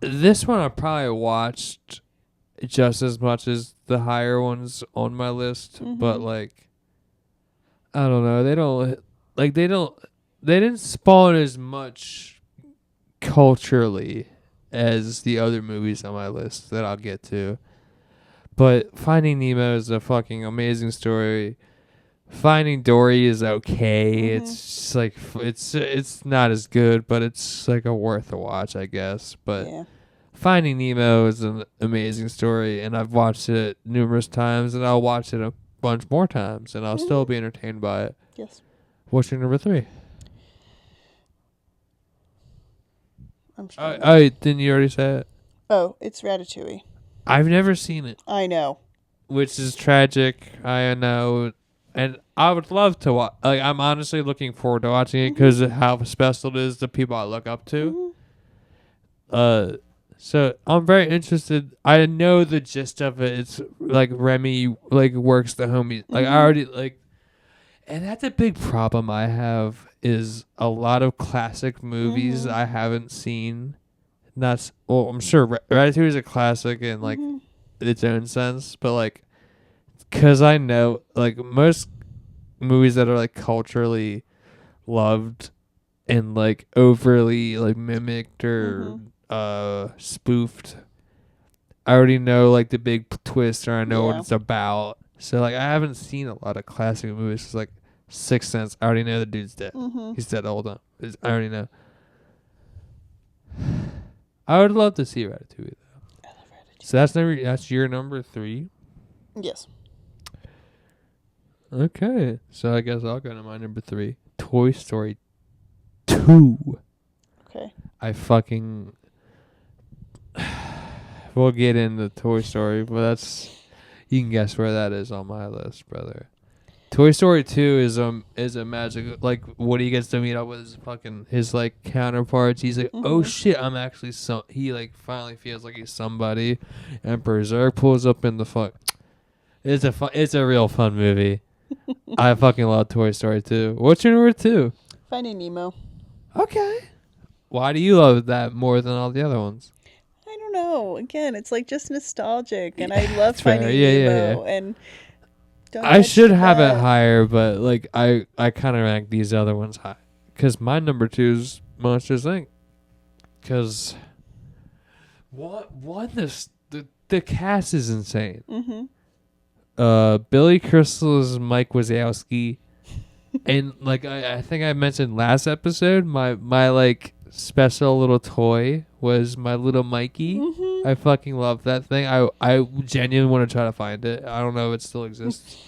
this one I probably watched just as much as the higher ones on my list. But, like, I don't know. They didn't spawn as much culturally as the other movies on my list that I'll get to. But Finding Nemo is a fucking amazing story. Finding Dory is okay. It's just like it's not as good, but it's like worth a watch, I guess. But Finding Nemo is an amazing story, and I've watched it numerous times, and I'll watch it a bunch more times, and I'll still be entertained by it. Yes. What's your number 3? I'm didn't you already say it? Oh, it's Ratatouille. I've never seen it. I know. Which is tragic. I know. And I would love to watch. Like, I'm honestly looking forward to watching it because of how special it is to people I look up to. So I'm very interested. I know the gist of it. It's like Remy like works the homies. Like I already like, and that's a big problem I have is a lot of classic movies I haven't seen. That's well, I'm sure Ratatouille is a classic in like its own sense, but like, cause I know like most movies that are like culturally loved and like overly like mimicked or spoofed, I already know like the big twist or I know what it's about. So like I haven't seen a lot of classic movies. It's like Sixth Sense. I already know the dude's dead. He's dead. Hold on. I already know. I would love to see Ratatouille though. I love Ratatouille. So that's your number 3. Yes. Okay. So I guess I'll go to my number 3. Toy Story 2. Okay. I fucking. We'll get into Toy Story, but that's you can guess where that is on my list, brother. Toy Story 2 is a magic like Woody gets to meet up with his like counterparts. He's like, oh shit, I'm actually he like finally feels like he's somebody. And Berserk pulls up in the fuck. It's a real fun movie. I fucking love Toy Story 2. What's your number 2? Finding Nemo. Okay. Why do you love that more than all the other ones? I don't know. Again, it's like just nostalgic, and I love Finding Nemo. And I should have it higher, but like I kind of rank these other ones high because my number 2 is Monsters Inc. Because the cast is insane. Billy Crystal is Mike Wazowski, and like I think I mentioned last episode, my like special little toy was my little Mikey. I fucking love that thing. I genuinely want to try to find it. I don't know if it still exists.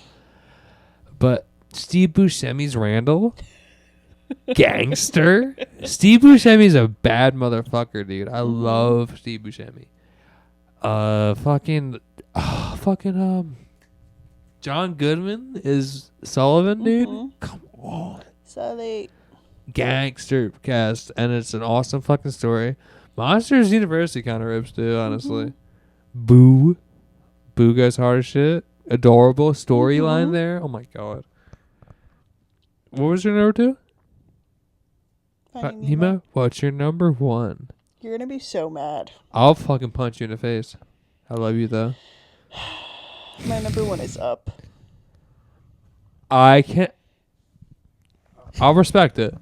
But Steve Buscemi's Randall, gangster. Steve Buscemi's a bad motherfucker, dude. I love Steve Buscemi. John Goodman is Sullivan, dude. Come on. Sully. Gangster cast, and it's an awesome fucking story. Monsters University kind of rips, dude, honestly. Boo goes hard as shit. Adorable storyline there. Oh my god. What was your number 2? Nemo? What's your number 1? You're gonna be so mad. I'll fucking punch you in the face. I love you though. My number 1 is Up. I can't. I'll respect it.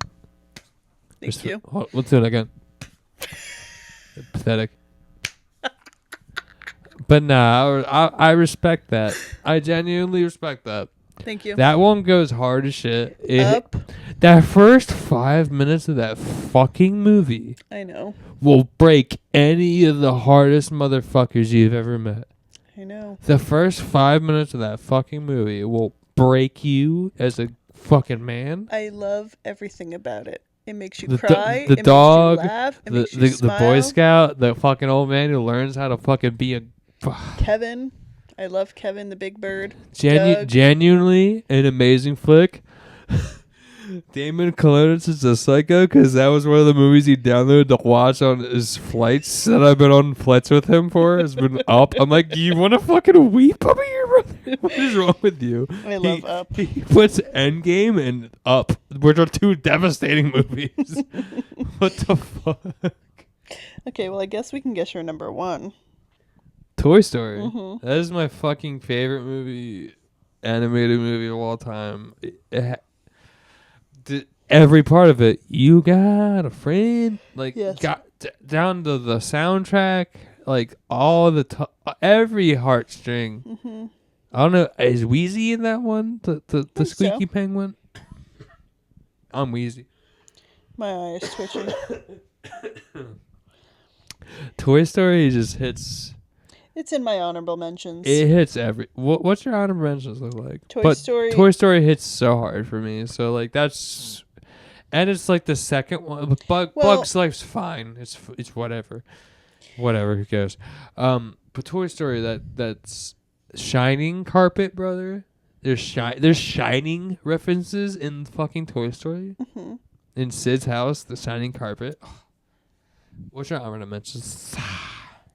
Thank you. Let's do it again. Pathetic. But nah, I respect that. I genuinely respect that. Thank you. That one goes hard as shit. Up. That first 5 minutes of that fucking movie. I know. Will break any of the hardest motherfuckers you've ever met. I know. The first 5 minutes of that fucking movie will break you as a fucking man. I love everything about it. It makes you cry. The dog. Makes you laugh. It makes you smile. The Boy Scout. The fucking old man who learns how to fucking be a... Kevin. I love Kevin the Big Bird. Genuinely an amazing flick. Damon Colonis is a psycho because that was one of the movies he downloaded to watch on his flights that I've been on flights with him for. Has been Up. I'm like, you want to fucking weep over here, brother? What is wrong with you? I love Up. He puts Endgame and Up, which are 2 devastating movies. What the fuck? Okay, well, I guess we can guess your number 1. Toy Story. That is my fucking favorite movie, animated movie of all time. Every part of it, you got a friend, like got down to the soundtrack, like all the every heartstring. I don't know, is Wheezy in that one? The squeaky penguin. I'm Wheezy. My eye is twitching. Toy Story just hits. It's in my honorable mentions. It hits what's your honorable mentions look like? Toy Story. Toy Story hits so hard for me. So like that's, And it's like the second one. Bug's Life's fine. It's whatever. Whatever, who cares? But Toy Story, that's Shining carpet, brother. There's Shining references in fucking Toy Story. Mm-hmm. In Sid's house, the Shining carpet. Which one I'm gonna mention?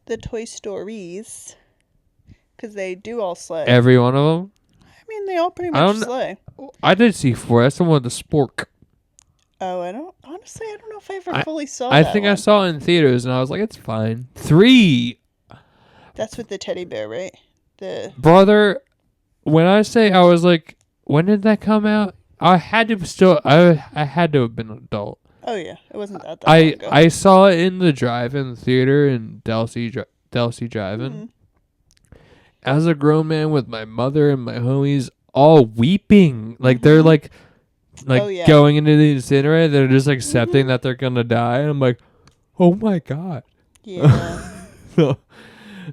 The Toy Stories, because they do all slay. Every one of them. I mean, they all pretty much slay. I did see 4. That's the one with the spork. Oh, I don't know if I ever fully saw I that think one. I saw it in theaters, and I was like, it's fine. 3. That's with the teddy bear, right? Brother, when I say I was like, when did that come out? I had to have been an adult. Oh yeah, it wasn't that long ago. I saw it in the drive-in theater in Delsey Drive-In. Mm-hmm. As a grown man with my mother and my homies all weeping. Like they're like going into the incinerator, they're just accepting that they're gonna die, and I'm like, oh my god. Yeah.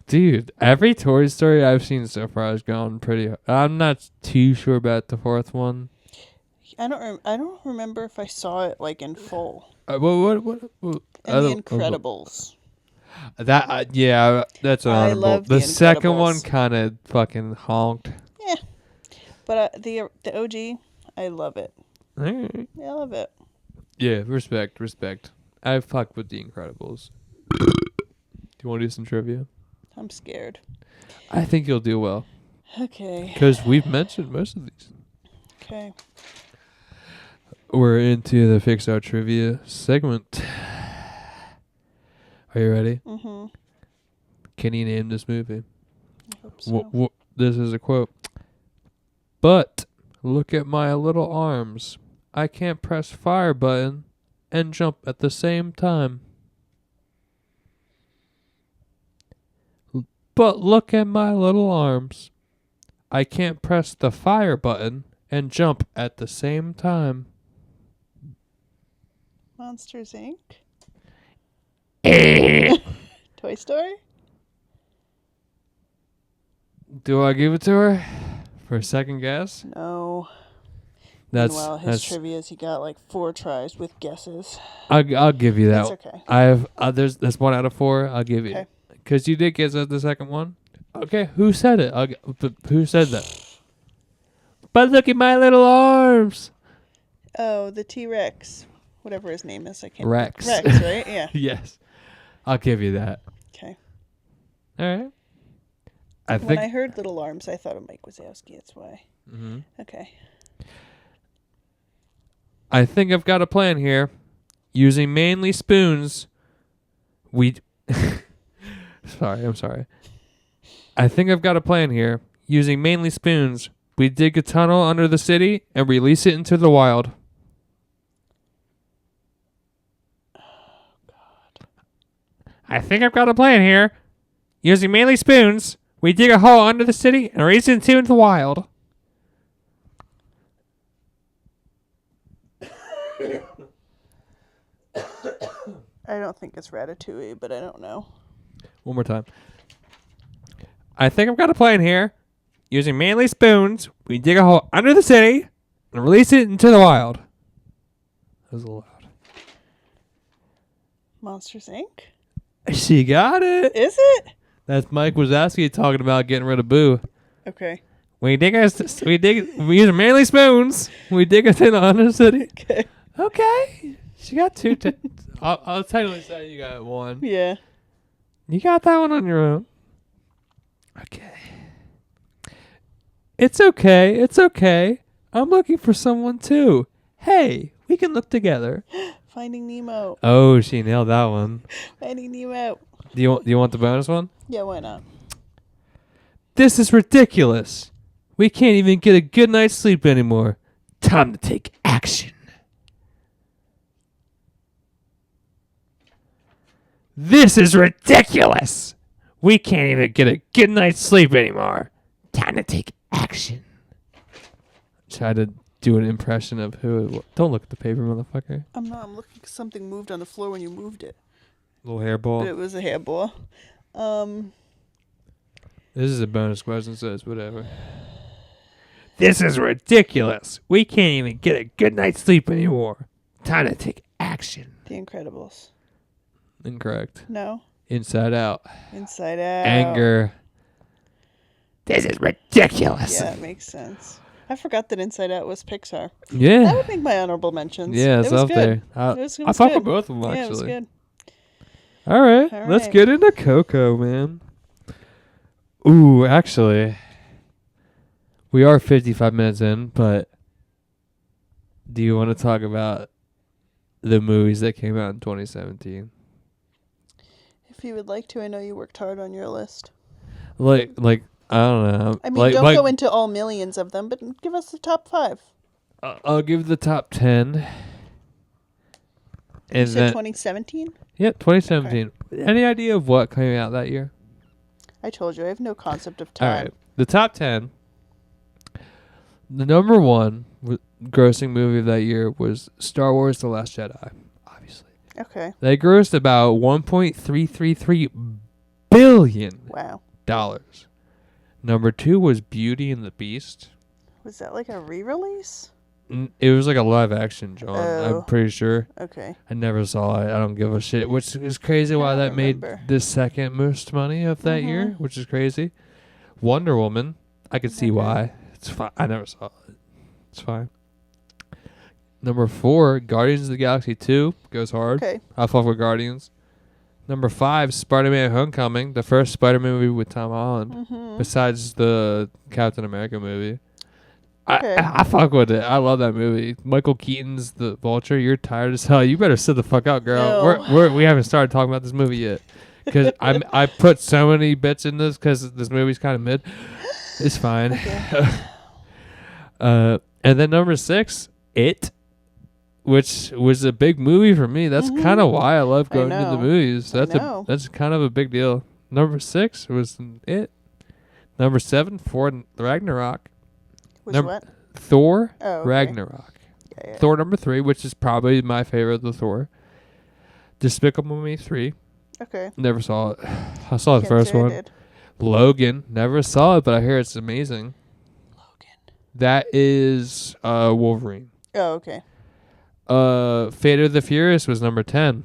Dude, every Toy Story I've seen so far has gone pretty. I'm not too sure about the 4th one. I don't remember if I saw it like in full. What? And The Incredibles. Yeah, that's honorable. love The The second Incredibles. one kind of fucking honked. Yeah, but the OG, I love it. Alright. Yeah, I love it. Yeah, respect. I fuck with The Incredibles. Do you want to do some trivia? I'm scared. I think you'll do well. Okay. Because we've mentioned most of these. Okay. We're into the Fix Our Trivia segment. Are you ready? Mm-hmm. Can you name this movie? I hope so. This is a quote. But look at my little arms. I can't press fire button and jump at the same time. But look at my little arms. I can't press the fire button and jump at the same time. Monsters, Inc. Toy Story? Do I give it to her for a second guess? No. Meanwhile, his trivia's he got like 4 tries with guesses. I'll give you that. That's okay. I have that's 1 out of 4. I'll give you. Okay. Because you did guess at the second one. Okay, who said it? Who said that? But look at my little arms. Oh, the T-Rex. Whatever his name is. I can't Rex. Rex, right? Yeah. Yes. I'll give you that. Okay. All right. When I heard Little Arms, I thought of Mike Wazowski. That's why. Mm-hmm. Okay. I think I've got a plan here. Using mainly spoons, I'm sorry. I think I've got a plan here. Using mainly spoons, we dig a tunnel under the city and release it into the wild. Oh, God. I think I've got a plan here. Using mainly spoons, we dig a hole under the city and release it into the wild. I don't think it's Ratatouille, but I don't know. One more time. I think I've got a plan here. Using mainly spoons, we dig a hole under the city and release it into the wild. That was a little loud. Monsters, Inc.? She got it. Is it? That's Mike Wazowski talking about getting rid of Boo. Okay. We use mainly spoons. We dig it under the city. Okay. Okay. She got 2. I'll technically say you got 1. Yeah. You got that one on your own. Okay. It's okay. I'm looking for someone too. Hey, we can look together. Finding Nemo. Oh, she nailed that one. Finding Nemo. Do you want the bonus one? Yeah, why not? This is ridiculous. We can't even get a good night's sleep anymore. Time to take action. This is ridiculous. We can't even get a good night's sleep anymore. Time to take action. Try to do an impression of who it was. Don't look at the paper, motherfucker. I'm not. I'm looking because something moved on the floor when you moved it. Little hairball. But it was a hairball. This is a bonus question, so it's whatever. This is ridiculous. We can't even get a good night's sleep anymore. Time to take action. The Incredibles. Incorrect. No. Inside Out. Inside Out. Anger. This is ridiculous. Yeah, it makes sense. I forgot that Inside Out was Pixar. Yeah. That would make my honorable mentions. Yeah, it's up there. I fuck with both of them, actually. Yeah, it was good. All right, let's get into Coco, man. Ooh, actually, we are 55 minutes in, but do you want to talk about the movies that came out in 2017? If you would like to, I know you worked hard on your list. Like I don't know. I mean, don't go into all millions of them, but give us the top 5. I'll give the top 10. And you said 2017? Yep, 2017. Okay. Any idea of what came out that year? I told you, I have no concept of time. All right, the top 10. The number 1 grossing movie of that year was Star Wars: The Last Jedi, obviously. Okay. They grossed about $1.333 billion. Wow. Number 2 was Beauty and the Beast. Was that like a re-release? It was like a live action, John. Oh. I'm pretty sure. Okay. I never saw it. I don't give a shit. Which is crazy why that made the second most money of that year, which is crazy. Wonder Woman. I could see why. It's fine. I never saw it. It's fine. Number 4, Guardians of the Galaxy 2 goes hard. Okay. I fuck with Guardians. Number 5, Spider-Man: Homecoming, the first Spider-Man movie with Tom Holland, besides the Captain America movie. Okay. I fuck with it. I love that movie. Michael Keaton's the Vulture. You're tired as hell. You better sit the fuck out, girl. No. We haven't started talking about this movie yet. Because I put so many bits in this because this movie's kind of mid. It's fine. Okay. And then number 6, It, which was a big movie for me. That's kind of why I love going to the movies. That's kind of a big deal. Number 6 was It. Number 7, Thor Ragnarok. What? Thor okay. Ragnarok. Yeah. Thor number 3, which is probably my favorite of the Thor. Despicable Me 3. Okay. Never saw it. I saw the first one. Logan. Never saw it, but I hear it's amazing. Logan. That is Wolverine. Oh, okay. Fate of the Furious was number 10.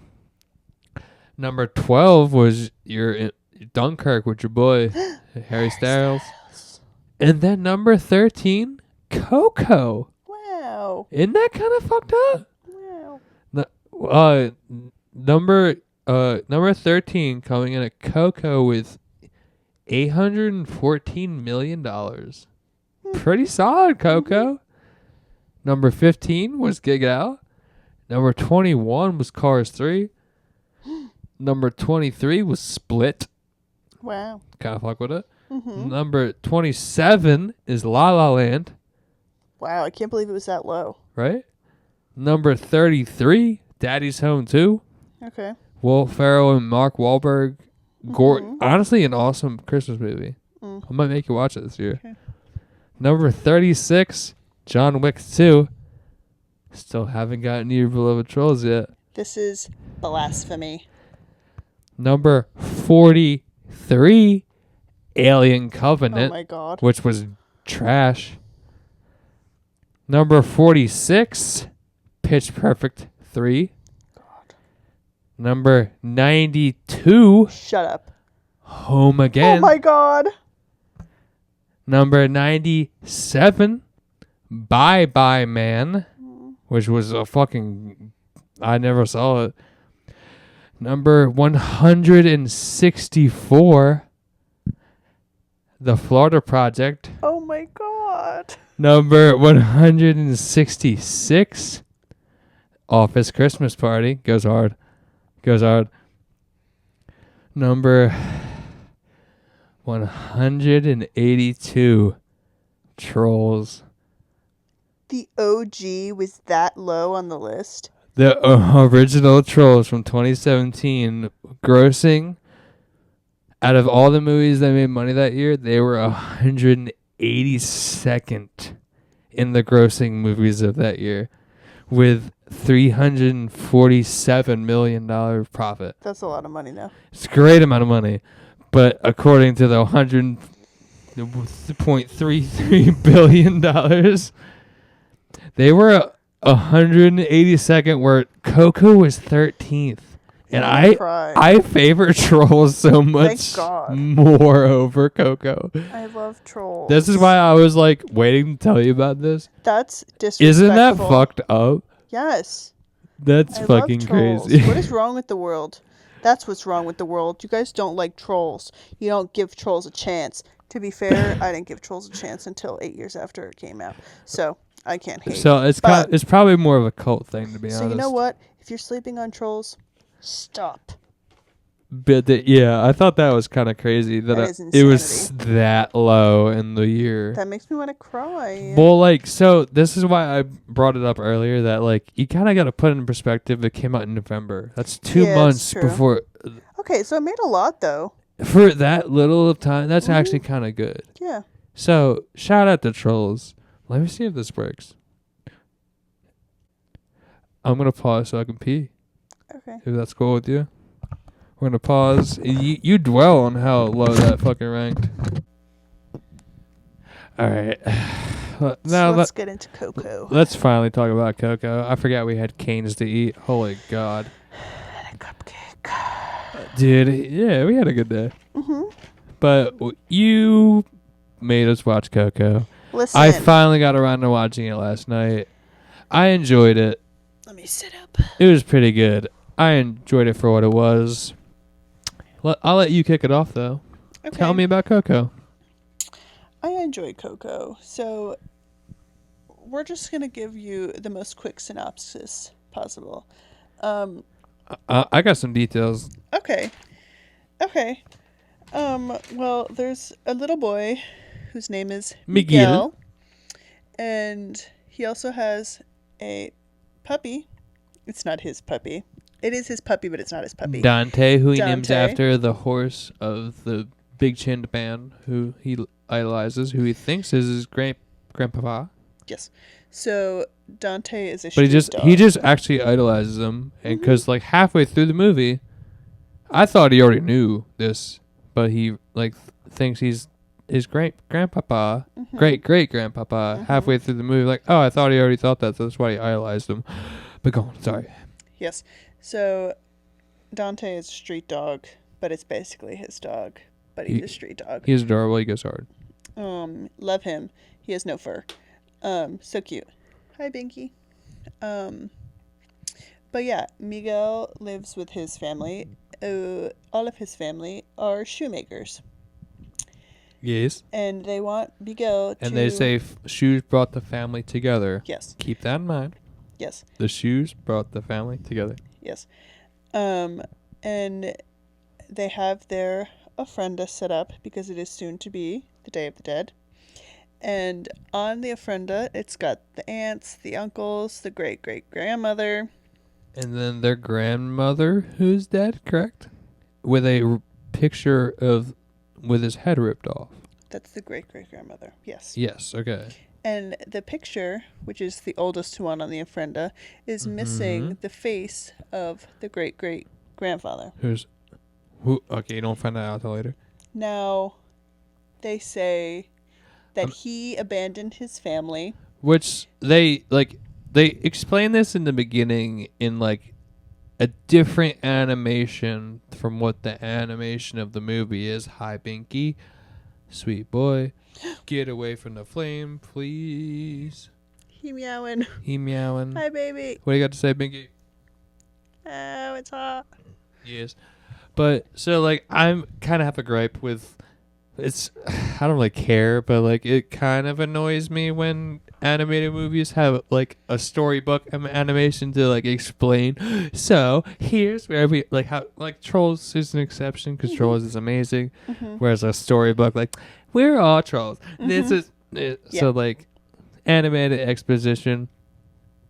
Number 12 was your Dunkirk with your boy Harry Styles. And then number 13, Coco. Wow. Isn't that kind of fucked up? Wow. Number 13 coming in at Coco with $814 million. Pretty solid, Coco. Number 15 was Get Out. Number 21 was Cars 3. Number 23 was Split. Wow. Kind of fuck with it. Number 27 is La La Land. Wow, I can't believe it was that low. Right? Number 33, Daddy's Home 2. Okay. Will Ferrell and Mark Wahlberg. Honestly, an awesome Christmas movie. I might make you watch it this year. Okay. Number 36, John Wick 2. Still haven't gotten Your Beloved Trolls yet. This is blasphemy. Number 43, Alien Covenant. Oh my God. Which was trash. Number 46, Pitch Perfect 3. God. Number 92. Shut up. Home Again. Oh my God. Number 97, Bye Bye Man, which was a fucking... I never saw it. Number 164, The Florida Project. Oh my God. Number 166, Office Christmas Party. Goes hard. Number 182, Trolls. The OG was that low on the list? The original Trolls from 2017, grossing, out of all the movies that made money that year, they were 182nd in the grossing movies of that year, with $347 million profit. That's a lot of money now. It's a great amount of money. But according to the $100.33 billion, they were 182nd, where Coco was 13th. And cry. I favor Trolls so much Thank God. more over Coco. I love Trolls. This is why I was like waiting to tell you about this. That's disrespectful. Isn't that fucked up? Yes. That's fucking crazy. What is wrong with the world? That's what's wrong with the world. You guys don't like Trolls. You don't give Trolls a chance. To be fair, I didn't give Trolls a chance until 8 years after it came out. So I can't hate. So it's it's probably more of a cult thing, to be honest. So you know what? If you're sleeping on Trolls, stop. But yeah, I thought that was kind of crazy that it was that low in the year. That makes me want to cry. Well, like, so this is why I brought it up earlier that, like, you kind of got to put it in perspective. It came out in November. That's 2 months before. Okay, so it made a lot, though. For that little of time, that's actually kind of good. Yeah. So, shout out to Trolls. Let me see if this works. I'm going to pause so I can pee. Okay. If that's cool with you. We're going to pause. You dwell on how low that fucking ranked. All right. Now let's get into Coco. Let's finally talk about Coco. I forgot we had canes to eat. Holy God. And a cupcake. Dude, yeah, we had a good day. Mm-hmm. But you made us watch Coco. Listen. I finally got around to watching it last night. I enjoyed it. Let me sit up. It was pretty good. I enjoyed it for what it was. I'll let you kick it off, though. Okay. Tell me about Coco. I enjoyed Coco. So we're just going to give you the most quick synopsis possible. I got some details. Okay. Well, there's a little boy whose name is Miguel. And he also has a puppy. It's not his puppy. It is his puppy, but it's not his puppy. Dante, who he names after the horse of the big-chinned man who he idolizes, who he thinks is his grandpapa. Yes. So Dante is a street dog. He just actually idolizes him, and because like halfway through the movie, I thought he already knew this, but he like thinks he's his grandpapa, great grandpapa. Halfway through the movie, like, oh, I thought he already thought that, so that's why he idolized him. But go on, sorry. Yes. So Dante is a street dog, but it's basically his dog. But he's a street dog. He's adorable. He goes hard. Love him. He has no fur. So cute. Hi, Binky. But yeah, Miguel lives with his family. All of his family are shoemakers. Yes. And they want Miguel to... And they say shoes brought the family together. Yes. Keep that in mind. Yes. The shoes brought the family together. Yes. And they have their ofrenda set up because it is soon to be the Day of the Dead. And on the ofrenda, it's got the aunts, the uncles, the great-great-grandmother. And then their grandmother, who's dead, correct? With a picture of... with his head ripped off. That's the great-great-grandmother, yes. Yes, okay. And the picture, which is the oldest one on the ofrenda, is missing the face of the great-great-grandfather. Who? Okay, you don't find that out till later. Now, they say that he abandoned his family. Which they explain this in the beginning in like a different animation from what the animation of the movie is. Hi, Binky. Sweet boy. Get away from the flame, please. He meowing. Hi, baby. What do you got to say, Binky? Oh, it's hot. Yes. But, so, like, I'm kind of have a gripe with... I don't really care, but, like, it kind of annoys me when animated movies have, like, a storybook animation to, like, explain. So, here's where we... Like, how... Like, Trolls is an exception, because Trolls is amazing. Whereas a storybook, like... We're all trolls. This is so like animated exposition.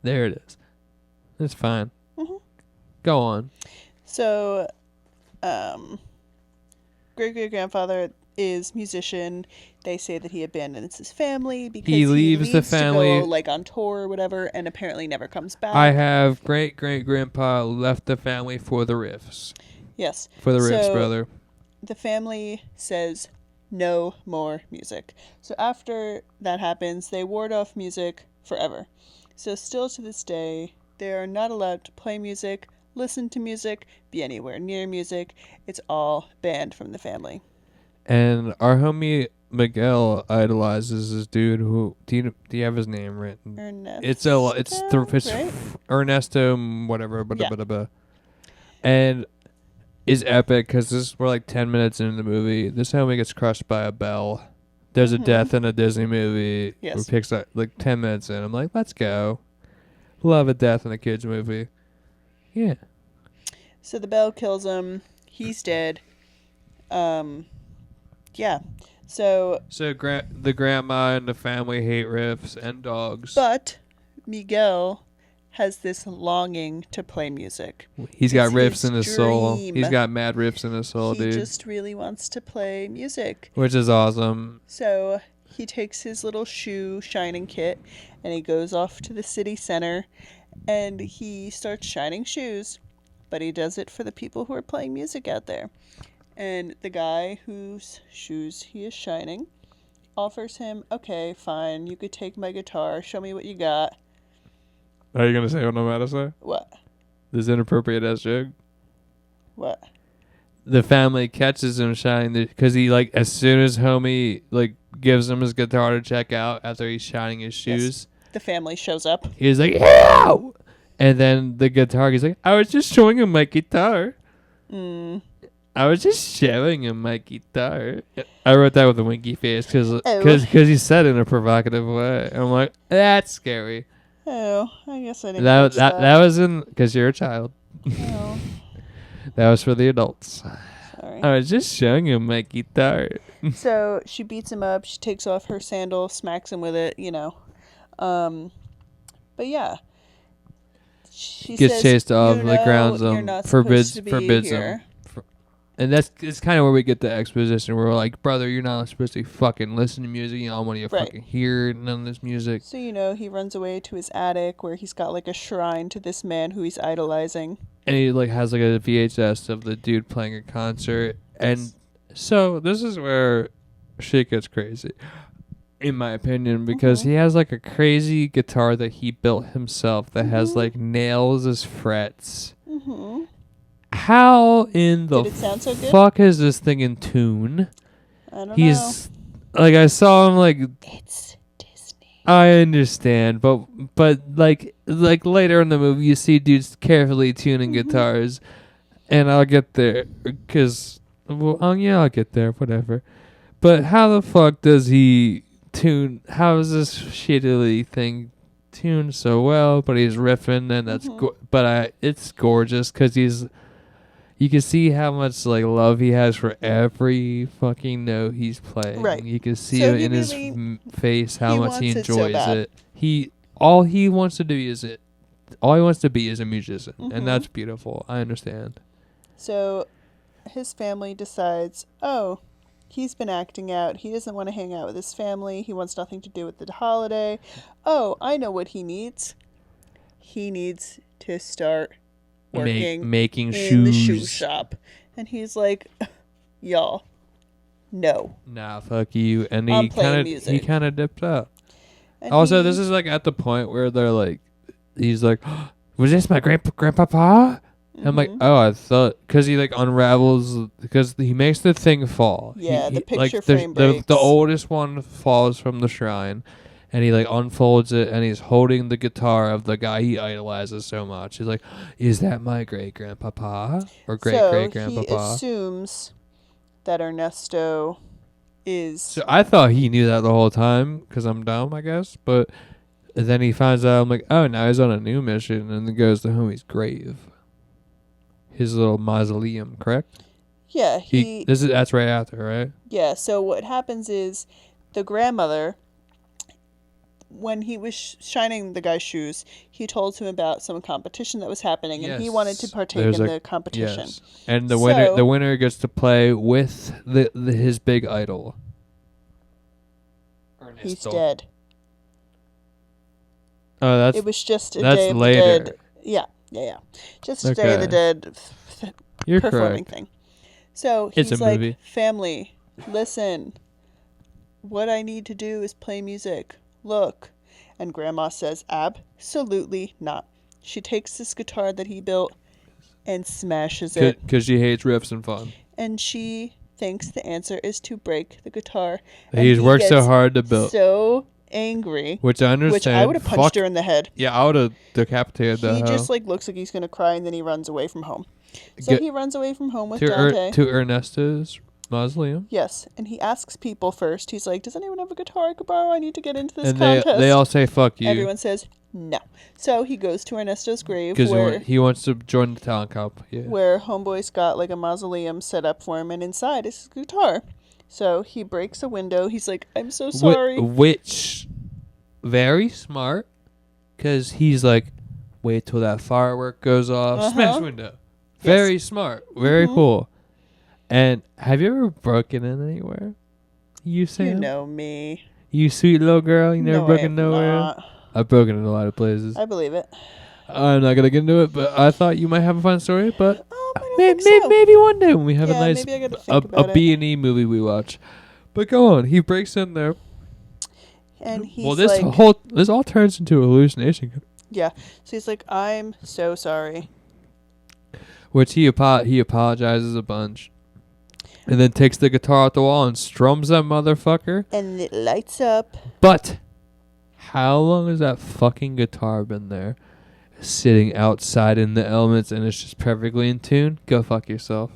There it is. It's fine. Go on. So, great-great-grandfather is musician. They say that he abandons his family because he leaves the family to go, like, on tour or whatever, and apparently never comes back. I have great-great-grandpa left the family for the riffs. Yes. For the riffs, brother. The family says no more music. So after that happens, they ward off music forever. So still to this day, they are not allowed to play music, listen to music, be anywhere near music. It's all banned from the family. And our homie Miguel idolizes this dude who do you have his name written? Ernesto, it's right? Ernesto whatever Yeah. and is epic because we're like 10 minutes into the movie. This homie gets crushed by a bell. There's a death in a Disney movie. Yes. It picks up like 10 minutes in. I'm like, let's go. Love a death in a kid's movie. Yeah. So the bell kills him. He's dead. Yeah. So the grandma and the family hate riffs and dogs. But Miguel has this longing to play music. He's got riffs his in his soul. He's got mad riffs in his soul, dude. He just really wants to play music. Which is awesome. So he takes his little shoe shining kit and he goes off to the city center and he starts shining shoes. But he does it for the people who are playing music out there. And the guy whose shoes he is shining offers him, okay, fine, you could take my guitar, show me what you got. Are you going to say what I'm about to say? What? This inappropriate ass joke? What? The family catches him shining because he, like, as soon as homie, like, gives him his guitar to check out after he's shining his shoes. Yes. The family shows up. He's like, yeah! And then the guitar, he's like, I was just showing him my guitar. I was just showing him my guitar. I wrote that with a winky face because he said it in a provocative way. I'm like, that's scary. Oh, I guess I didn't. That was in because you're a child. Oh. That was for the adults. Sorry. I was just showing him my guitar. So she beats him up. She takes off her sandal, smacks him with it. But yeah, she gets says, chased off the grounds. Forbids here. him. And it's kind of where we get the exposition where we're like, brother, you're not supposed to fucking listen to music. You don't want to fucking hear none of this music. So, he runs away to his attic where he's got like a shrine to this man who he's idolizing. And he like has like a VHS of the dude playing a concert. And so this is where shit gets crazy, in my opinion, because he has like a crazy guitar that he built himself that has like nails as frets. Mm-hmm. How in the fuck is this thing in tune? I don't know. Like, I saw him like... It's Disney. I understand, but like later in the movie, you see dudes carefully tuning guitars, and I'll get there, because... I'll get there, whatever. But how the fuck does he tune... How is this shittily thing tuned so well, but he's riffing, and that's... it's gorgeous, because he's... You can see how much like love he has for every fucking note he's playing. Right. You can see it in his face how much he enjoys it. All he wants to be is a musician, and that's beautiful. I understand. So, his family decides, he's been acting out. He doesn't want to hang out with his family. He wants nothing to do with the holiday. Oh, I know what he needs. He needs to start making shoes in the shoe shop. And he's like, y'all, no. Nah, fuck you. And he kind of dipped out. And also, this is like at the point where they're like, he's like, was this my grandpapa? I'm like, oh, I thought, because he like unravels, because he makes the thing fall. Yeah, the picture frame breaks. The oldest one falls from the shrine. And he like unfolds it, and he's holding the guitar of the guy he idolizes so much. He's like, "Is that my great grandpapa or great grandpapa?" He assumes that Ernesto is. So I thought he knew that the whole time because I'm dumb, I guess. But then he finds out. I'm like, oh, now he's on a new mission, and then goes to homie's grave, his little mausoleum, correct? Yeah, that's right after, right? Yeah. So what happens is the grandmother. When he was shining the guy's shoes, he told him about some competition that was happening, and he wanted to partake in the competition. Yes. And the winner gets to play with his big idol. Ernesto. He's dead. Oh, it was just a Day of later. the Dead. Yeah. Just a Day of the Dead You're performing correct. thing. So he's it's a like, movie. family, listen. What I need to do is play music. Look. And Grandma says, absolutely not. She takes this guitar that he built and smashes it. Because she hates riffs and fun. And she thinks the answer is to break the guitar. He's worked so hard to build. So angry. Which I understand. Which I would have punched her in the head. Yeah, I would have decapitated her. He just like looks like he's going to cry, and then he runs away from home. So he runs away from home with Dante. To Ernesto's mausoleum. Yes, and he asks people first. He's like, does anyone have a guitar I could borrow? I need to get into this contest. And they all say, fuck you. Everyone says, no. So he goes to Ernesto's grave. Because he wants to join the talent cup. Yeah. Where Homeboy's got like a mausoleum set up for him, and inside is his guitar. So he breaks a window. He's like, I'm so sorry. Which, very smart. Because he's like, wait till that firework goes off. Smash window. Very smart. Very cool. And have you ever broken in anywhere? You Sam? You know me. You sweet little girl. You never broken nowhere? Not. I've broken in a lot of places. I believe it. I'm not going to get into it, but I thought you might have a fun story. But so. maybe one day when we have a nice a B&E movie we watch. But go on. He breaks in there. And he's this all turns into a hallucination. Yeah. So he's like, I'm so sorry. Which he apologizes a bunch. And then takes the guitar out the wall and strums that motherfucker. And it lights up. But how long has that fucking guitar been there? Sitting outside in the elements and it's just perfectly in tune? Go fuck yourself.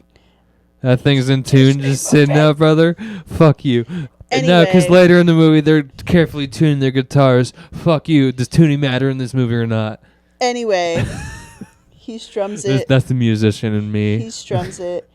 That thing's in tune, just sitting out, brother. Fuck you. Anyway. No, because later in the movie, they're carefully tuning their guitars. Fuck you. Does tuning matter in this movie or not? Anyway, he strums it. That's the musician in me. He strums it.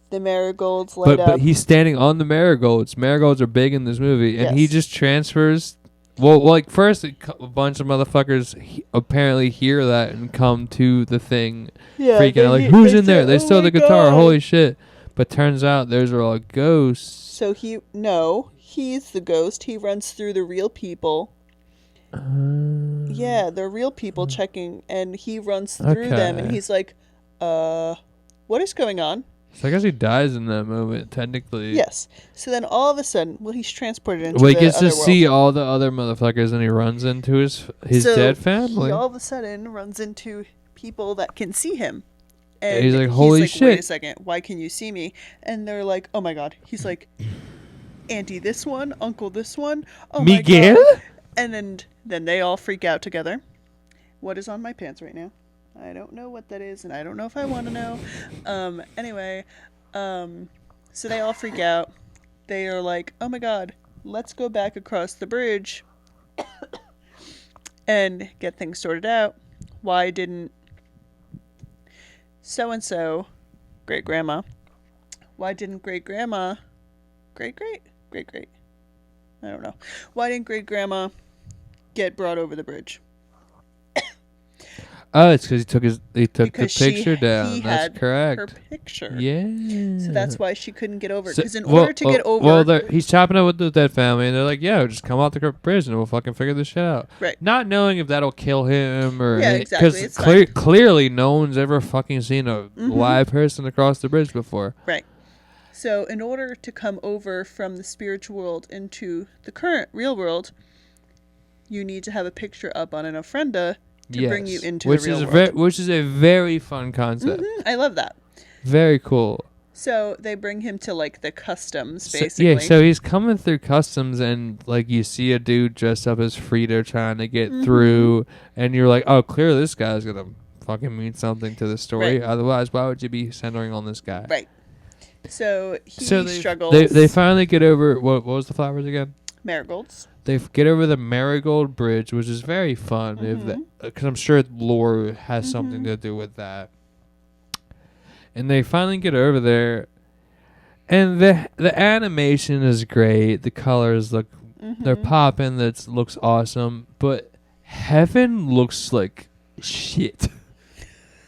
The marigolds light up. But he's standing on the marigolds. Marigolds are big in this movie. And he just transfers. Well, like, first, a bunch of motherfuckers apparently hear that and come to the thing. Yeah, freaking out. Like, who's in there? They stole the guitar. Holy shit. But turns out those are all ghosts. So he's the ghost. He runs through the real people. Yeah, they're real people checking, and he runs through them, and he's like, what is going on? So I guess he dies in that moment, technically. Yes. So then all of a sudden, he's transported into the other world. He gets to see all the other motherfuckers, and he runs into his dead family. He all of a sudden runs into people that can see him. And he's like, holy shit. Wait a second, why can you see me? And they're like, oh my god. He's like, auntie this one, uncle this one. Oh Miguel? My god. And then they all freak out together. What is on my pants right now? I don't know what that is, and I don't know if I want to know. Anyway, so they all freak out. They are like, oh my god, let's go back across the bridge and get things sorted out. Why didn't so-and-so, great-grandma, why didn't great-grandma, great-great, I don't know. Why didn't great-grandma get brought over the bridge? Oh, it's because he took the picture down. That's correct. Her picture. Yeah. So that's why she couldn't get over. Because in order to get over. Well, he's chopping up with the dead family, and they're like, "Yeah, just come out the bridge, and we'll fucking figure this shit out." Right. Not knowing if that'll kill him or exactly. Because clearly, no one's ever fucking seen a live person across the bridge before. Right. So in order to come over from the spiritual world into the current real world, you need to have a picture up on an ofrenda. To bring you into the real world. Which is a very fun concept. I love that. Very cool. So they bring him to like the customs, basically. So he's coming through customs, and like you see a dude dressed up as Frida trying to get through, and you're like, oh, clearly this guy's gonna fucking mean something to the story. Right. Otherwise, why would you be centering on this guy? Right. So he struggles. They finally get over. What was the flowers again? Marigolds. They get over the Marigold Bridge, which is very fun, because I'm sure lore has something to do with that. And they finally get over there, and the animation is great. The colors look, they're popping. That looks awesome. But heaven looks like shit.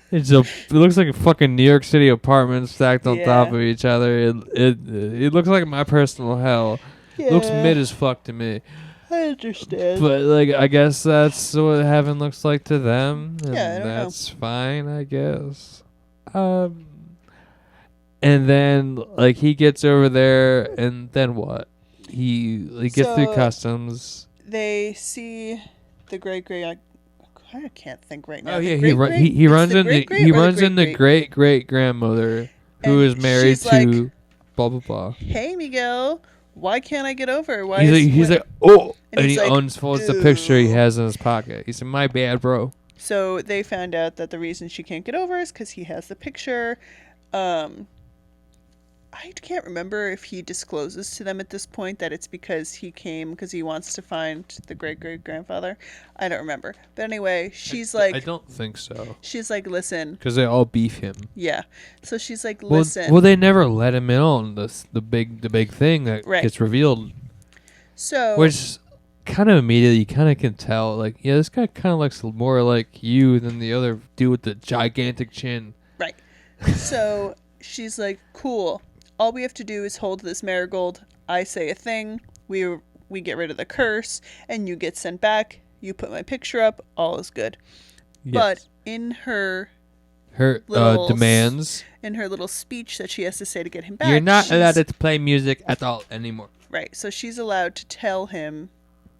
It looks like a fucking New York City apartment stacked on top of each other. It looks like my personal hell. Yeah. It looks mid as fuck to me. I understand. But, like, I guess that's what heaven looks like to them. And I don't that's fine, I guess. And then, like, he gets over there, and then what? He gets through customs. they see the great I can't think right now. Oh yeah, The he runs in the great great grandmother who is married to blah blah blah. Hey Miguel, why can't I get over? He's like oh, and he like, unfolds the picture he has in his pocket. He said, "My bad, bro." So they found out that the reason she can't get over is because he has the picture. I can't remember if he discloses to them at this point that it's because he came because he wants to find the great great grandfather. I don't remember. But anyway, she's I don't think so. She's like, listen. Because they all beef him. Yeah. So she's like, listen. Well, they never let him in on the big thing that gets revealed. So. Which kind of immediately you kind of can tell, like, yeah, this guy kind of looks more like you than the other dude with the gigantic chin. Right. So she's like, cool. All we have to do is hold this marigold. I say a thing. We get rid of the curse, and you get sent back. You put my picture up. All is good. Yes. But in her demands, in her little speech that she has to say to get him back, you're not allowed to play music at all anymore. Right. So she's allowed to tell him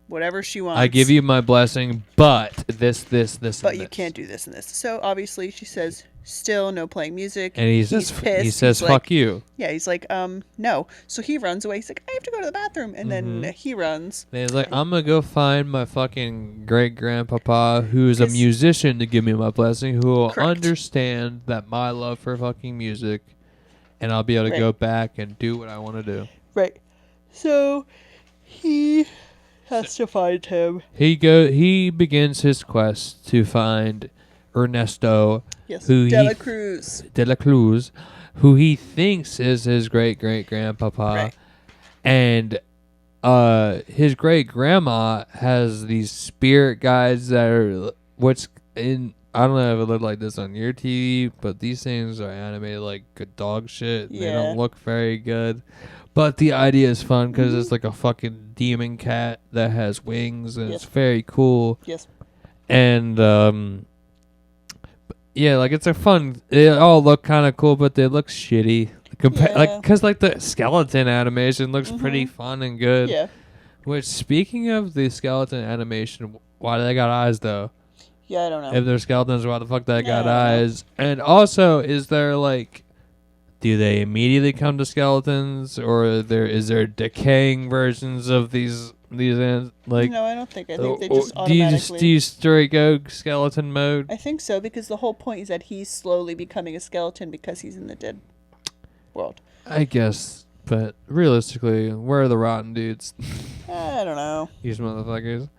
whatever she wants. I give you my blessing, but this. But you can't do this and this. So obviously she says, still no playing music. And he's pissed. He says, fuck you. Yeah, he's like, no. So he runs away. He's like, I have to go to the bathroom. And then he runs. And he's like, I'm going to go find my fucking great-grandpapa who's a musician to give me my blessing, who will understand that my love for fucking music, and I'll be able to go back and do what I want to do. Right. So he has to find him. He begins his quest to find Ernesto, De la Cruz, who he thinks is his great great grandpapa, and his great grandma has these spirit guides that are I don't know if it looked like this on your TV, but these things are animated like good dog shit. Yeah. They don't look very good. But the idea is fun because it's like a fucking demon cat that has wings, and it's very cool. Yes. And, yeah, like, it's a fun... They all look kind of cool, but they look shitty. Because, like, the skeleton animation looks pretty fun and good. Yeah. Which, speaking of the skeleton animation, why do they got eyes, though? Yeah, I don't know. If they're skeletons, why the fuck they got eyes? And also, is there, like... Do they immediately come to skeletons, or is there decaying versions of these like? No, I don't think. I think they just automatically. Do you straight go skeleton mode? I think so, because the whole point is that he's slowly becoming a skeleton because he's in the dead world. I guess, but realistically, where are the rotten dudes? I don't know. These motherfuckers.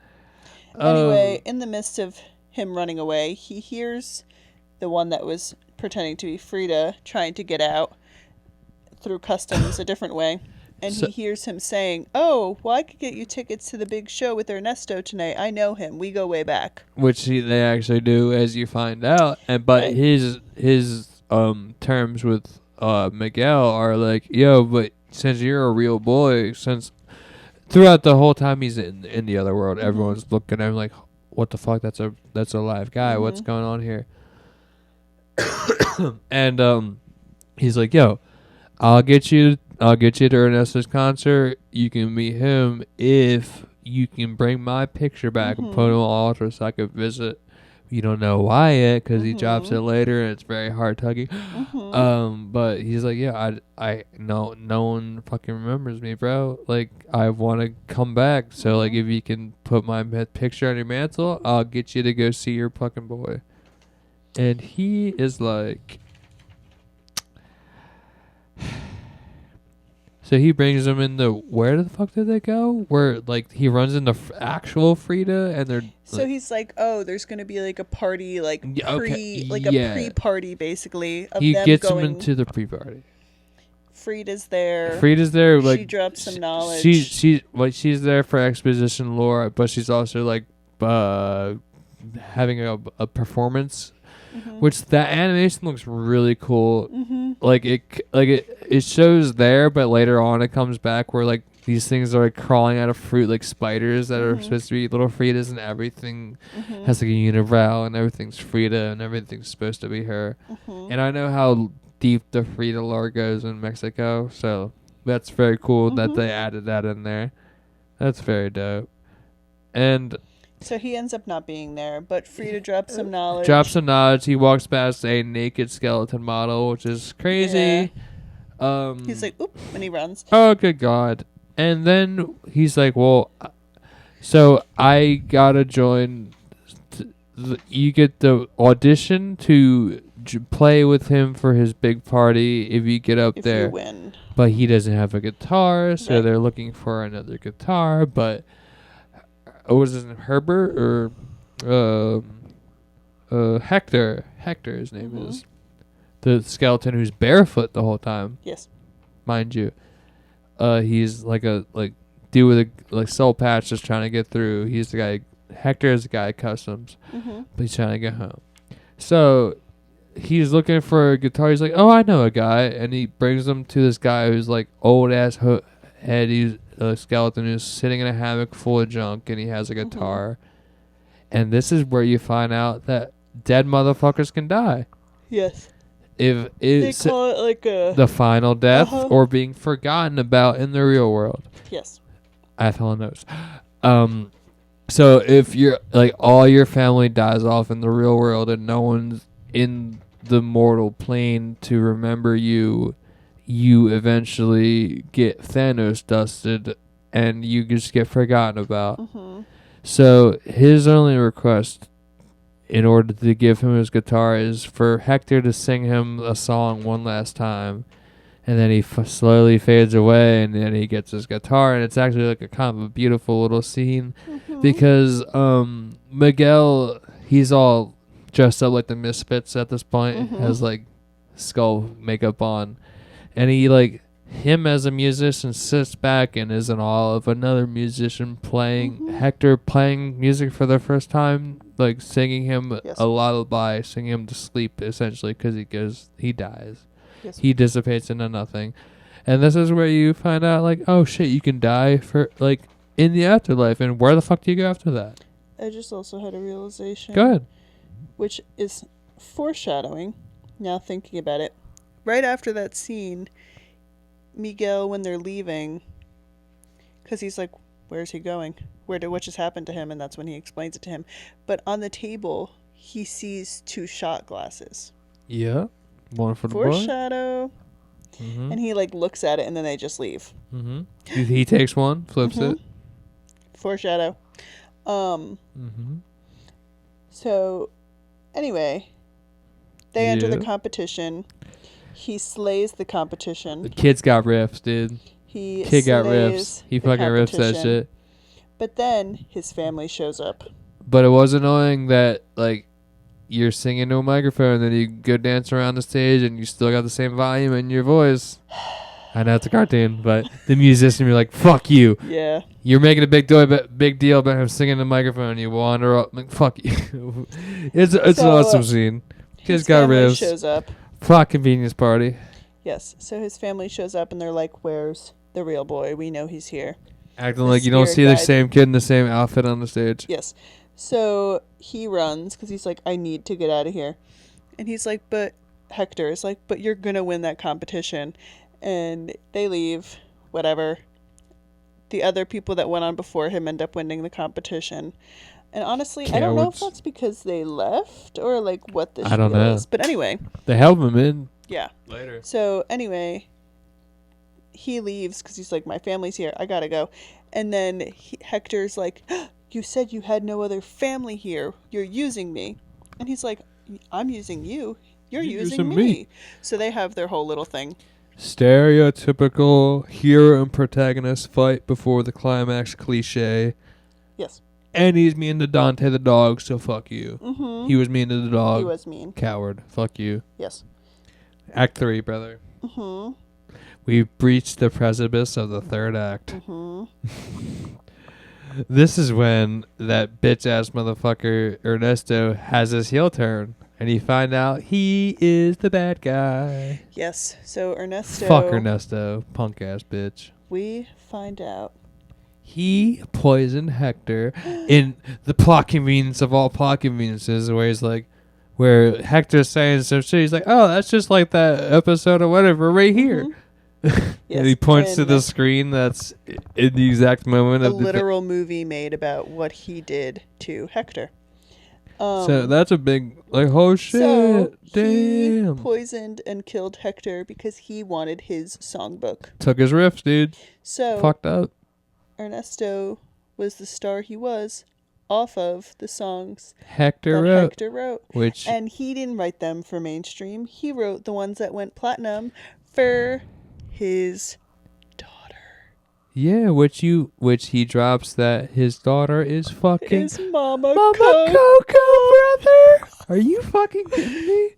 Anyway, in the midst of him running away, he hears the one that was pretending to be Frida trying to get out through customs a different way, and he hears him saying, oh, well, I could get you tickets to the big show with Ernesto tonight. I know him. We go way back. Which they actually do, as you find out. But his terms with Miguel are like, yo, but since you're a real boy, since throughout the whole time he's in the other world, everyone's looking at him like, what the fuck, that's a live guy, what's going on here? And he's like, yo, I'll get you to Ernesto's concert. You can meet him if you can bring my picture back and put it on the altar so I could visit. You don't know why yet, because he drops it later and it's very hard tugging. But he's like, yeah, I no one fucking remembers me, bro. Like, I want to come back. So like, if you can put my picture on your mantle, I'll get you to go see your fucking boy. And he is like... So he brings them in where the fuck did they go? Where, like, he runs into actual Frida, and they're... So like, he's like, oh, there's going to be, like, a party, like, a pre-party, basically, of he them gets going... them into the pre-party. Frida's there. Like... She drops some knowledge. She's there for exposition lore, but she's also, like, having a performance... Which that animation looks really cool. Like it shows there, but later on it comes back where like these things are like crawling out of fruit like spiders that are supposed to be little Fridas, and everything has like a unibrow, and everything's Frida, and everything's supposed to be her. And I know how deep the Frida lore goes in Mexico, so that's very cool that they added that in there. That's very dope. And so he ends up not being there, but free to drop some knowledge. He walks past a naked skeleton model, which is crazy. Yeah. He's like, oop, and he runs. Oh, good God. And then he's like, well, so I gotta join. You get the audition to play with him for his big party if you get up there. If you win. But he doesn't have a guitar, so right. they're looking for another guitar. But was his name Herbert or Hector? Hector, his name is. The skeleton who's barefoot the whole time. Yes. Mind you. He's like dude with a soul patch just trying to get through. He's the guy. Hector is the guy at customs, but he's trying to get home. So he's looking for a guitar. He's like, oh, I know a guy, and he brings him to this guy who's like old ass head. He's a skeleton who's sitting in a hammock full of junk, and he has a guitar. And this is where you find out that dead motherfuckers can die. Yes. If they call it like the final death or being forgotten about in the real world. Yes. Athlon knows. So if you're like all your family dies off in the real world and no one's in the mortal plane to remember you, you eventually get Thanos dusted and you just get forgotten about. So his only request in order to give him his guitar is for Hector to sing him a song one last time, and then he slowly fades away, and then he gets his guitar, and it's actually like a kind of a beautiful little scene because Miguel, he's all dressed up like the Misfits at this point, has like skull makeup on, and he like him as a musician sits back and is in awe of another musician playing Hector playing music for the first time, like singing him a lullaby, singing him to sleep essentially because he dies. He dissipates into nothing. And this is where you find out like, oh shit, you can die for like in the afterlife, and where the fuck do you go after that? I just also had a realization. Go ahead. Which is foreshadowing, now thinking about it. Right after that scene, Miguel, when they're leaving, because he's like, where's he going? What just happened to him? And that's when he explains it to him. But on the table, he sees 2 shot glasses. Yeah. One for the boy. Foreshadow. And he like looks at it and then they just leave. He takes one, flips it. Foreshadow. So, anyway, they enter the competition. He slays the competition. The kid's got riffs, dude. Kid got riffs. He fucking riffs that shit. But then his family shows up. But it was annoying that, like, you're singing to a microphone and then you go dance around the stage and you still got the same volume in your voice. I know it's a cartoon, but the musician, you're like, fuck you. Yeah. You're making a big deal about him singing the microphone. You wander up, like, fuck you. It's an awesome scene. Kids got riffs. Shows up. Fuck convenience party. Yes. So his family shows up and they're like, where's the real boy? We know he's here. Acting like you don't see the same kid in the same outfit on the stage. Yes. So he runs because he's like, I need to get out of here. And he's like, but Hector is like, but you're going to win that competition. And they leave, whatever. The other people that went on before him end up winning the competition. And honestly, I don't know if that's because they left or like what the I don't know. is. But anyway. They held him in. Yeah. Later. So anyway, he leaves because he's like, my family's here. I got to go. And then Hector's like, you said you had no other family here. You're using me. And he's like, I'm using you. You're using me. So they have their whole little thing. Stereotypical hero and protagonist fight before the climax cliche. Yes. And he's mean to Dante the dog, so fuck you. He was mean to the dog. He was mean. Coward. Fuck you. Yes. Act 3, brother. We've breached the precipice of the third act. This is when that bitch-ass motherfucker Ernesto has his heel turn. And you find out he is the bad guy. Yes. So Ernesto. Fuck Ernesto. Punk-ass bitch. We find out. He poisoned Hector in the plot convenience of all plot conveniences, where he's like, where Hector's saying some shit. He's like, oh, that's just like that episode or whatever right here. Yes, And he points to and the screen that's in the exact moment a of the literal movie made about what he did to Hector. So that's a big, like, oh shit, So he damn. poisoned and killed Hector because he wanted his songbook. Took his riffs, dude. So Fucked up. Ernesto was the star he was off of the songs Hector that wrote. Hector wrote. Which, And he didn't write them for mainstream. He wrote the ones that went platinum for his daughter. yeah, which he drops that his daughter is fucking His Mama Coco, brother. Are you fucking kidding me?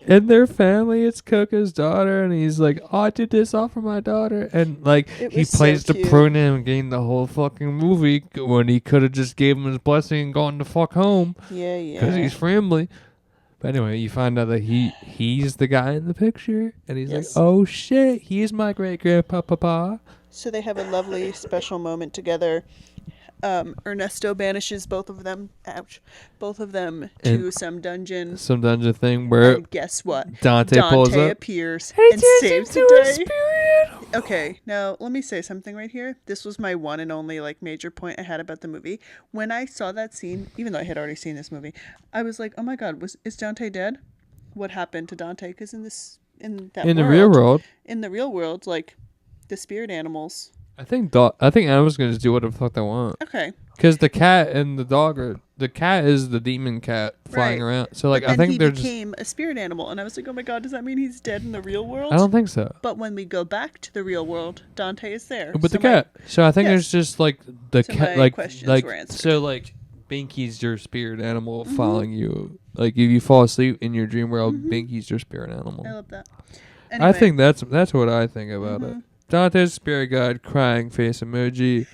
In their family, it's Coco's daughter, and he's like, "Oh, I did this all for my daughter," and like he plays the pronoun game the whole fucking movie when he could have just gave him his blessing and gone the fuck home. Yeah, yeah. Because he's family. But anyway, you find out that he's the guy in the picture, and he's like, "Oh shit, he's my great grandpapa." So they have a lovely special moment together. Ernesto banishes both of them to some dungeon. Some dungeon thing where, and guess what? Dante pulls up, appears and saves the day. Okay, now let me say something right here. This was my one and only major point I had about the movie. When I saw that scene, even though I had already seen this movie, I was like, "Oh my God, is Dante dead? What happened to Dante?" Because in the real world, the spirit animals. I think animals gonna just do whatever the fuck they want. Okay. Because the cat and the dog the cat is the demon cat flying around. So I think they're became a spirit animal, and I was like, "Oh my God, does that mean he's dead in the real world?" I don't think so. But when we go back to the real world, Dante is there. But the cat. So I think there's just the cat questions were answered. So Binky's your spirit animal following you. Like if you fall asleep in your dream world, Binky's your spirit animal. I love that. Anyway. I think that's what I think about it. Dante's spirit guide, crying face emoji.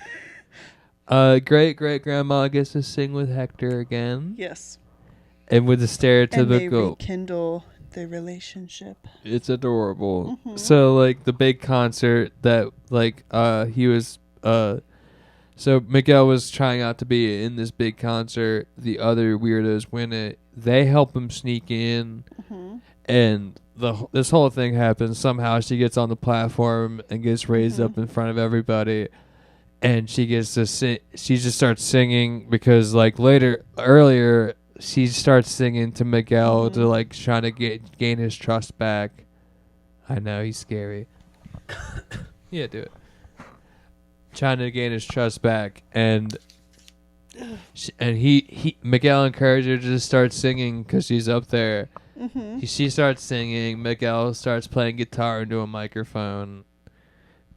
Great grandma gets to sing with Hector again. Yes. And with the stereotypical. And they rekindle the relationship. It's adorable. So the big concert that he was so Miguel was trying out to be in this big concert. The other weirdos win it. They help him sneak in, and this whole thing happens. Somehow she gets on the platform and gets raised up in front of everybody, and she gets to sing. She just starts singing because earlier she starts singing to Miguel to trying to gain his trust back. I know he's scary. Yeah, do it. Trying to gain his trust back, and Miguel encouraged her to just start singing because she's up there. She starts singing. Miguel starts playing guitar into a microphone.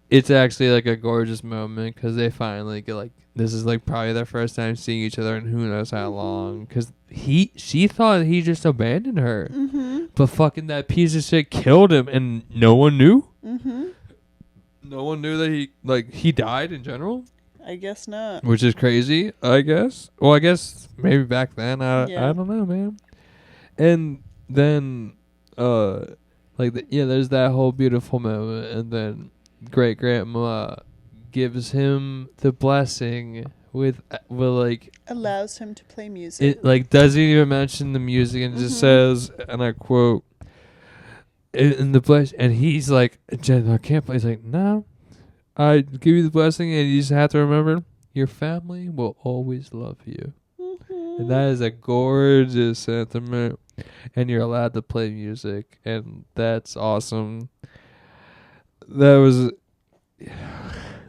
It's actually a gorgeous moment because they finally get this is probably their first time seeing each other in who knows how long. Because she thought he just abandoned her, but fucking that piece of shit killed him, and no one knew. No one knew that he died in general. I guess not. Which is crazy. I guess. Well, I guess maybe back then. I don't know, man. And then, there's that whole beautiful moment, and then great grandma gives him the blessing with allows him to play music. It doesn't even mention the music and just says, and I quote, in the blessing, and he's like, "Jen, I can't play." He's like, "No, I give you the blessing, and you just have to remember, your family will always love you." And that is a gorgeous sentiment. And you're allowed to play music, and that's awesome. That was,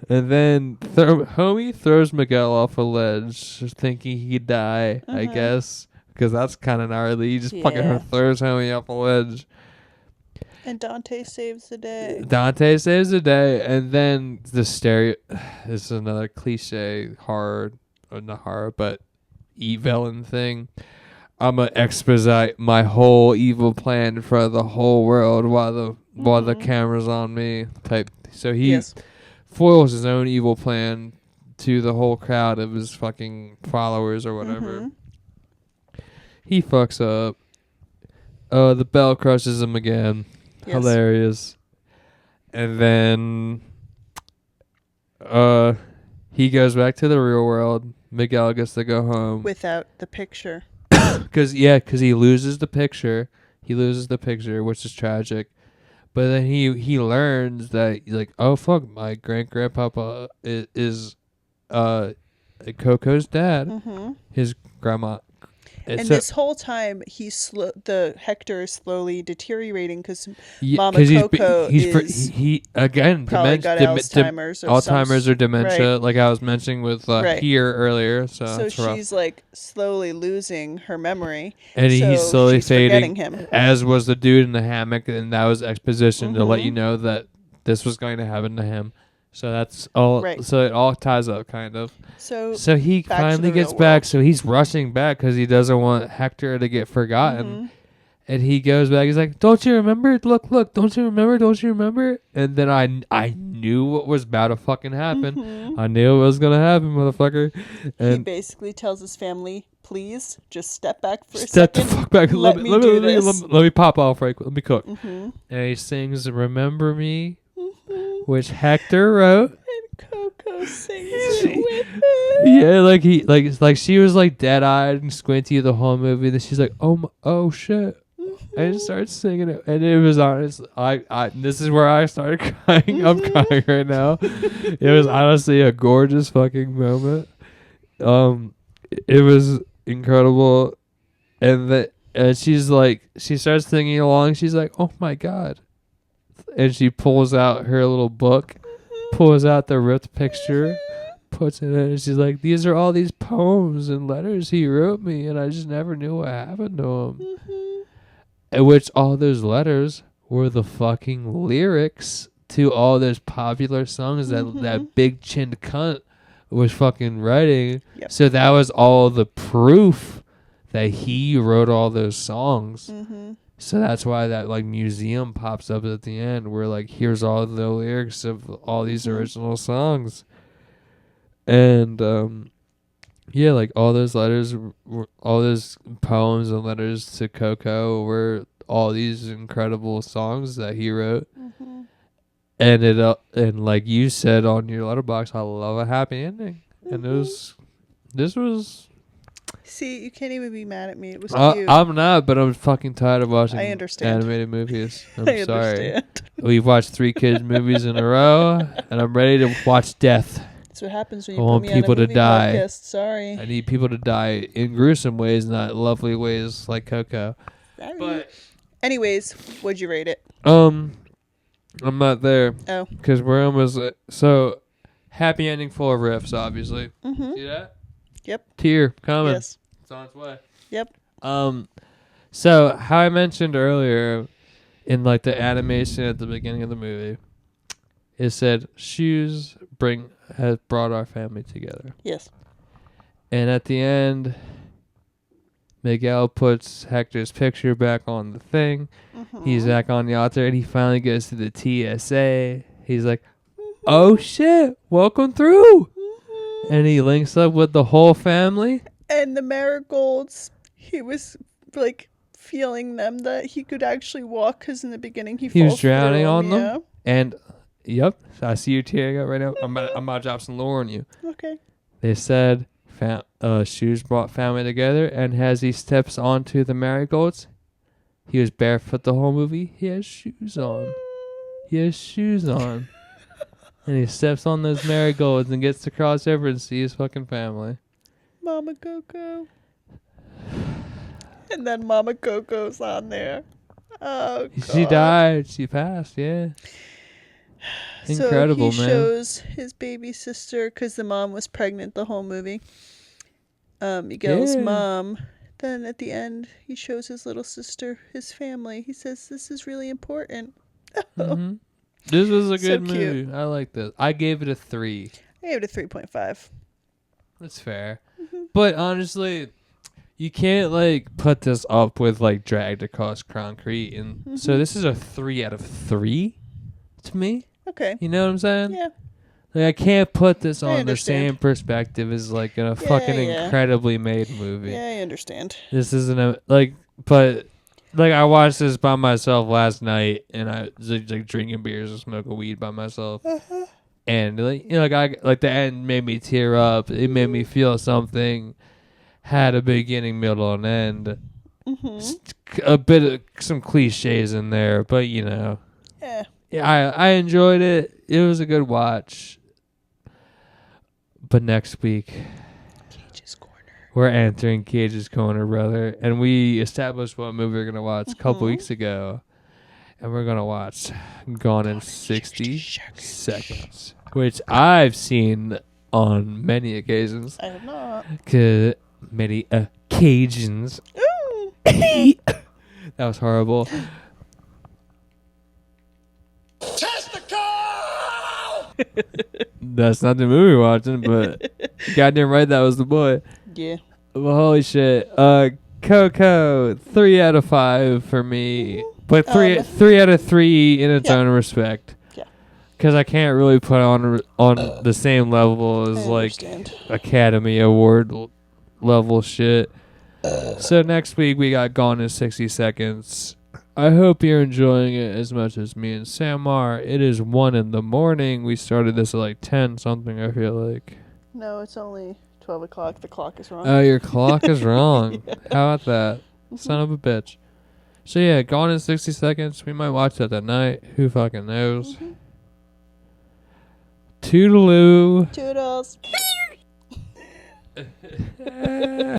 and then homie throws Miguel off a ledge, thinking he'd die. I guess because that's kind of gnarly. He just fucking throws homie off a ledge. And Dante saves the day. And then this is another cliche horror, or not horror, but villain thing. I'm gonna expedite my whole evil plan for the whole world while the camera's on me type. So he foils his own evil plan to the whole crowd of his fucking followers or whatever. He fucks up. The bell crushes him again. Yes. Hilarious. And then he goes back to the real world. Miguel gets to go home without the picture. Because he loses the picture. He loses the picture, which is tragic. But then he learns that he's like, oh fuck, my grandpapa is Coco's dad, his grandma. And this whole time, the Hector is slowly deteriorating because Mama because Coco he again probably got Alzheimer's or dementia, right. like I was mentioning with here earlier. So she's like slowly losing her memory, and he's slowly fading. Him. As was the dude in the hammock, and that was exposition to let you know that this was going to happen to him. So that's all. Right. So it all ties up, kind of. So he finally gets back. So he's rushing back because he doesn't want Hector to get forgotten. And he goes back. He's like, "Don't you remember? Look! Don't you remember? Don't you remember?" And then I knew what was about to fucking happen. I knew it was gonna happen, motherfucker. And he basically tells his family, "Please, just step back for a second. Step the fuck back. Let me pop off right quick. Let me cook." And he sings "Remember Me," which Hector wrote. And Coco sings it with him. Yeah, like she was like dead-eyed and squinty the whole movie. Then she's like, "Oh shit." I just started singing it, and it was honest. This is where I started crying. I'm crying right now. It was honestly a gorgeous fucking moment. It was incredible, and she's like, she starts singing along. She's like, "Oh my god," and she pulls out her little book, pulls out the ripped picture, puts it in, and she's like, "These are all these poems and letters he wrote me, and I just never knew what happened to him." Which all those letters were the fucking lyrics to all those popular songs that big chinned cunt was fucking writing. Yep. So that was all the proof that he wrote all those songs. So that's why that like museum pops up at the end where like here's all the lyrics of all these original songs. And yeah, like all those letters, all those poems and letters to Coco were all these incredible songs that he wrote. And and like you said on your letterbox, I love a happy ending. And this was. See, you can't even be mad at me. It was cute. I'm not, but I'm fucking tired of watching animated movies. I'm sorry. Understand. We've watched 3 kids movies in a row, and I'm ready to watch death. That's what happens when you put me on a movie podcast. Sorry. I need people to die in gruesome ways, not lovely ways like Coco. Sorry. But anyways, what'd you rate it? I'm not there. Oh. Because we're almost... So, happy ending full of riffs, obviously. See that? Yep. Tear coming. Yes. It's on its way. Yep. So, how I mentioned earlier in like the animation at the beginning of the movie, it said, shoes has brought our family together. Yes. And at the end, Miguel puts Hector's picture back on the thing. He's back on the altar, and he finally goes to the TSA. He's like, "Oh shit, welcome through." And he links up with the whole family. And the marigolds, he was like feeling them that he could actually walk because in the beginning he was drowning on them. Yeah. And yep, I see you tearing up right now. I'm about to drop some lore on you. Okay. They said shoes brought family together, and as he steps onto the marigolds, he was barefoot the whole movie. He has shoes on. And he steps on those marigolds and gets to cross over and see his fucking family. Mama Coco. And then Mama Coco's on there. Oh, God. She died. She passed, yeah. Incredible, so he shows his baby sister, because the mom was pregnant the whole movie. Miguel's mom. Then at the end, he shows his little sister, his family. He says, "This is really important." This was a good movie. I like this. I gave it a 3. I gave it a 3.5. That's fair. But honestly, you can't like put this up with like Dragged Across Concrete. And so this is a 3 out of 3 to me. Okay. You know what I'm saying? Yeah. Like I can't put this on the same perspective as like in a fucking incredibly made movie. Yeah, I understand. This isn't but I watched this by myself last night, and I was like drinking beers and smoking weed by myself. And the end made me tear up. It made me feel something. Had a beginning, middle, and end. A bit of some cliches in there, but you know. Yeah, I enjoyed it. It was a good watch. But next week, Cage's Corner. We're entering Cage's Corner, brother. And we established what movie we're going to watch a couple weeks ago. And we're going to watch Gone in 60 Seconds. Which I've seen on many occasions. I have not. Many occasions. That was horrible. Testicle! That's not the movie we're watching, but goddamn right that was the boy. Yeah. Well, holy shit. Coco, 3 out of 5 for me. But 3 out of 3 in its own respect. Yeah. Because I can't really put on the same level as like Academy Award level shit. So next week we got Gone in 60 Seconds. I hope you're enjoying it as much as me and Sam are. It is 1 a.m. We started this at like 10 something, I feel like. No, it's only 12 o'clock. The clock is wrong. Oh, your clock is wrong. Yeah. How about that? Son of a bitch. So yeah, Gone in 60 Seconds. We might watch that night. Who fucking knows? Toodaloo. Toodles.